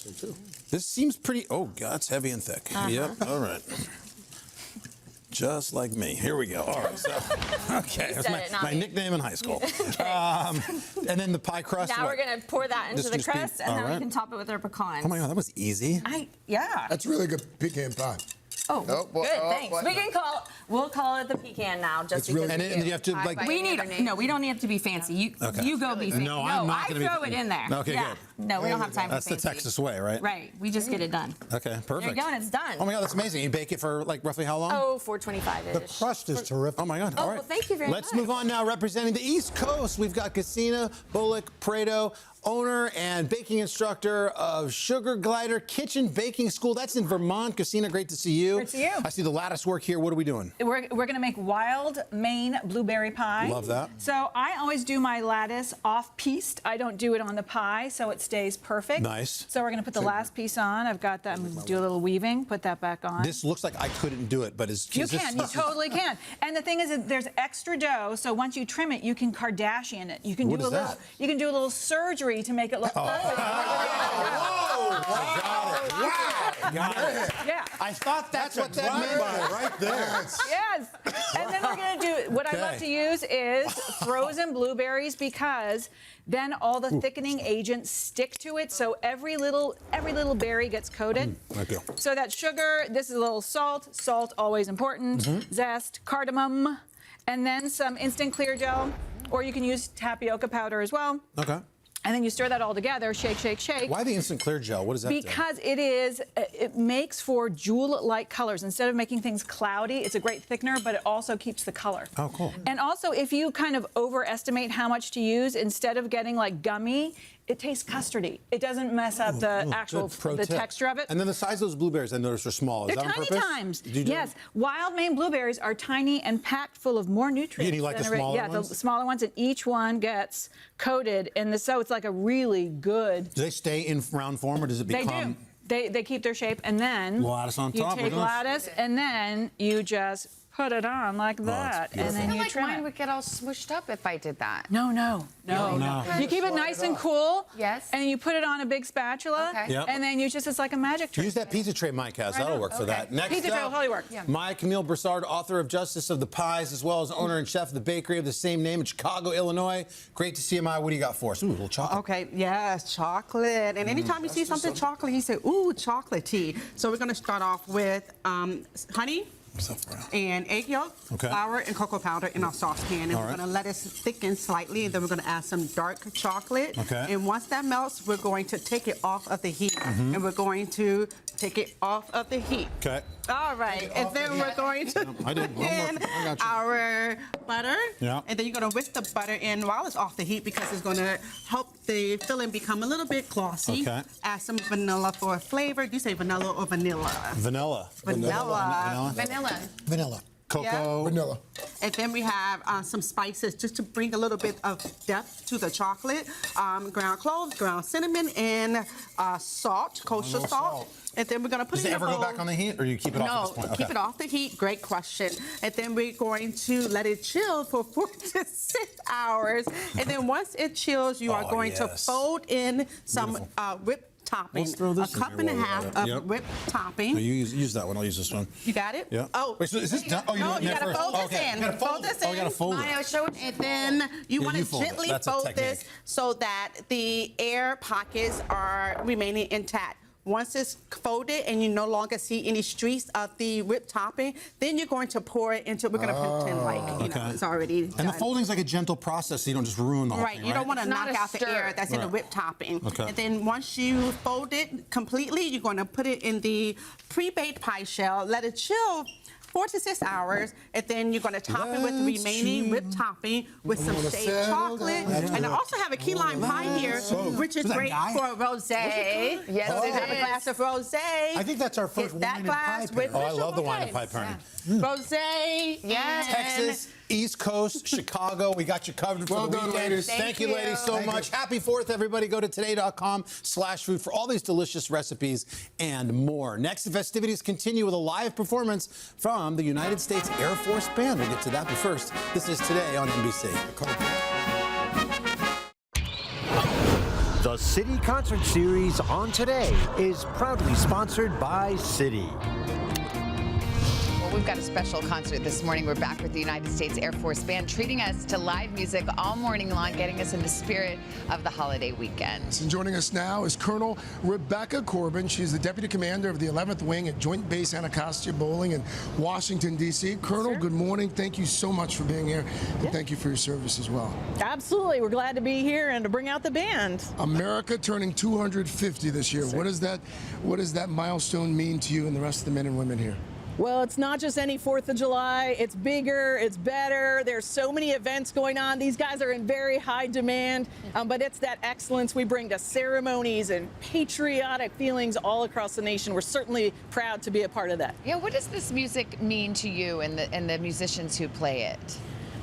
This seems pretty. Oh, God, it's heavy and thick. Yep. All right. Just like me. Here we go. All right. So, okay. That's my nickname in high school. And then the pie crust. Now we're going to pour that into the crust, and then we right. can top it with our pecans. Oh, my God. That was easy. Yeah. That's really good pecan pie. Oh, good. Thanks. We'll call it the pecan now, just because. Really, and you have to like. We don't need it to be fancy. You go be fancy. No, I'm not going to be. I throw it in there. Okay, yeah. good. No, we don't have time That's for fancy. the Texas way, right? Right. We just get it done. Okay, perfect. There you go, and it's done. Oh my God, that's amazing. You bake it for like roughly how long? Oh, 425-ish. The crust is terrific. Oh my God. Oh, All right. well, thank you very much. Let's move on now. Representing the East Coast, we've got Casina, Bullock, Prado. owner and baking instructor of Sugar Glider Kitchen Baking School. That's in Vermont. Christina, great to see you. Great to see you. I see the lattice work here. What are we doing? We're going to make wild Maine blueberry pie. Love that. So I always do my lattice off-pieced. I don't do it on the pie, so it stays perfect. Nice. So we're going to put the last piece on. I've got that. I'm going to do a little weaving, put that back on. This looks like I couldn't do it, but You totally can. And the thing is that there's extra dough, so once you trim it, you can Kardashian it. You can What do is a little. that? You can do a little surgery to make it look perfect. Got it. Yeah. I thought that's what that meant. Right there. Yes. And then we're going to do, what I love to use is frozen blueberries, because then all the thickening agents stick to it, so every little berry gets coated. Thank you. So that sugar, this is a little salt. Salt, always important. Zest, cardamom, and then some instant clear gel, or you can use tapioca powder as well. Okay. And then you stir that all together, shake, shake, shake. Why the instant clear gel? What does that do? Because it makes for jewel-like colors. Instead of making things cloudy, it's a great thickener, but it also keeps the color. Oh, cool. And also, if you kind of overestimate how much to use, instead of getting like gummy, it tastes custardy. It doesn't mess up the texture of it. And then the size of those blueberries, I noticed, are small. Is They're that on tiny purpose? times. Do you do Yes, wild Maine blueberries are tiny and packed full of more nutrients. You like the than smaller yeah, ones? the smaller ones, and each one gets coated in the. So it's like a really good. Do they stay in round form, or does it become? They do. They keep their shape, and then Lattice on top. You take lattice, and then you just put it on like that, and then you like trim mine it. would get all smushed up if I did that. No. No. You keep it nice and cool. Yes. And you put it on a big spatula. Okay. Yep. And then it's like a magic trick. Use that pizza tray Mike has. That'll work for that. Next Pizza tray will up, totally work. Mike Camille Broussard, author of Justice of the Pies, as well as owner and chef of the bakery of the same name in Chicago, Illinois. Great to see you, Mike. What do you got for us? Ooh, a little chocolate. Okay, yes, chocolate. And anytime you see something chocolate, you say, ooh, chocolatey. So we're going to start off with honey. And egg yolk, flour, and cocoa powder in our saucepan. And we're going to let it thicken slightly, and then we're going to add some dark chocolate. Okay. And once that melts, we're going to take it off of the heat. And we're going to take it off of the heat. Okay. All right. And then we're going to I did. put in I got you. our butter. Yeah. And then you're going to whisk the butter in while it's off the heat, because it's going to help the filling become a little bit glossy. Okay. Add some vanilla for a flavor. Do you say vanilla or vanilla? Vanilla. Vanilla. Cocoa. Vanilla. And then we have some spices just to bring a little bit of depth to the chocolate. Ground cloves, ground cinnamon, and salt, kosher salt. And then we're going to put Does it it in ever a bowl. go back on the heat, or you keep it off at this point? No, keep it off the heat. Great question. And then we're going to let it chill for 4 to 6 hours. And then once it chills, you are going to fold in some whipped topping. Let's throw this a cup and a half of whipped topping. No, you use that one. I'll use this one. You got it? Yeah. Oh. Wait, so is this done? Oh, you want you that gotta first? fold this Okay. in. You gotta fold this in. Oh, you gotta fold Maya, it. show it. And then you Yeah, want to you fold it. gently That's a fold technique. this so that the air pockets are remaining intact. Once it's folded and you no longer see any streaks of the whipped topping, then you're going to pour it into, we're going to pretend like, you know, it's already done. And the folding's like a gentle process, so you don't just ruin the whole thing, You don't want to knock out the air that's in the whipped topping. Okay. And then once you fold it completely, you're going to put it in the pre-baked pie shell, let it chill 4 to 6 hours, and then you're going to top it with the remaining whipped topping with some shaved chocolate. And I also have a key lime pie here, which is great for rosé. Yes, so have a glass of rosé. I think that's our first wine and pie pairing. Oh, I love the wine and pie pairing. Rosé, yes. Texas, East Coast, Chicago. We got you covered for the weekend. Ladies. Thank you, ladies, so much. Happy 4th, everybody. Go to today.com/food for all these delicious recipes and more. Next, the festivities continue with a live performance from the United States Air Force Band. We'll get to that, but first, this is Today on NBC. The City Concert Series on Today is proudly sponsored by City. Well, we've got a special concert this morning. We're back with the United States Air Force Band, treating us to live music all morning long, getting us in the spirit of the holiday weekend. And joining us now is Colonel Rebecca Corbin. She's the Deputy Commander of the 11th Wing at Joint Base Anacostia Bowling in Washington, D.C. Colonel, good morning. Thank you so much for being here, and thank you for your service as well. Absolutely. We're glad to be here and to bring out the band. America turning 250 this year. What does that milestone mean to you and the rest of the men and women here? Well, it's not just any 4th of July. It's bigger, it's better. There's so many events going on. These guys are in very high demand, but it's that excellence we bring to ceremonies and patriotic feelings all across the nation. We're certainly proud to be a part of that. Yeah, what does this music mean to you and the musicians who play it?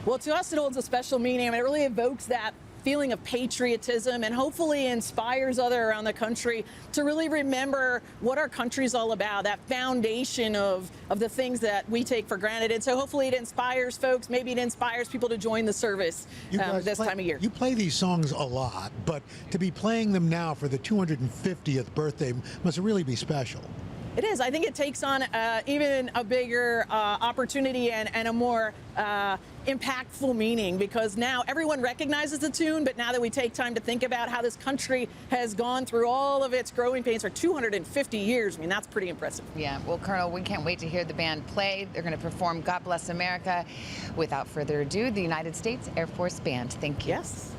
Well, to us, it holds a special meaning. I mean, it really evokes that feeling of patriotism and hopefully inspires others around the country to really remember what our country's all about, that foundation of the things that we take for granted. And so hopefully it inspires folks, maybe it inspires people to join the service this time of year. You play these songs a lot, but to be playing them now for the 250th birthday must really be special. It is. I think it takes on even a bigger opportunity and a more impactful meaning, because now everyone recognizes the tune, but now that we take time to think about how this country has gone through all of its growing pains for 250 years, I mean, that's pretty impressive. Yeah, well, Colonel, we can't wait to hear the band play. They're going to perform God Bless America. Without further ado, the United States Air Force Band. Thank you. Yes.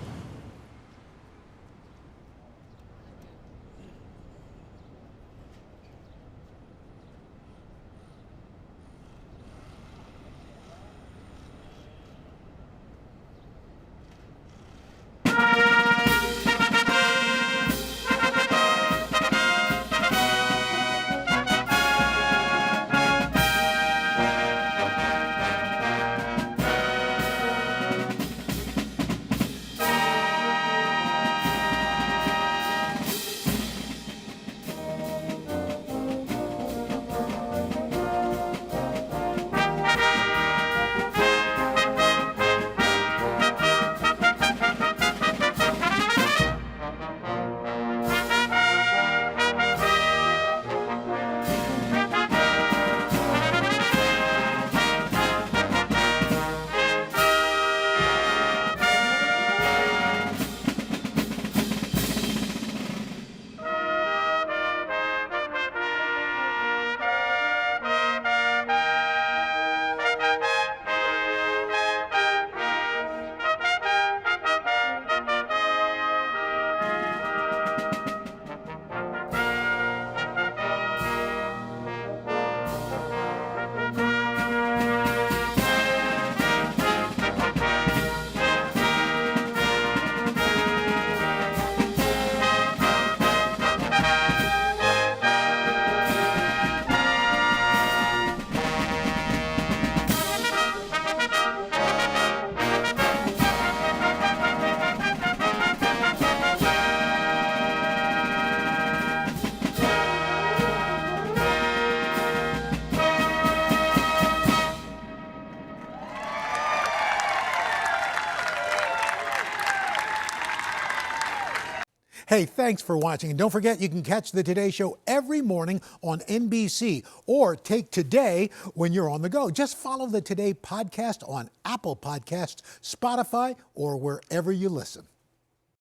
Hey, thanks for watching. And don't forget, you can catch the Today Show every morning on NBC or take Today when you're on the go. Just follow the Today podcast on Apple Podcasts, Spotify, or wherever you listen.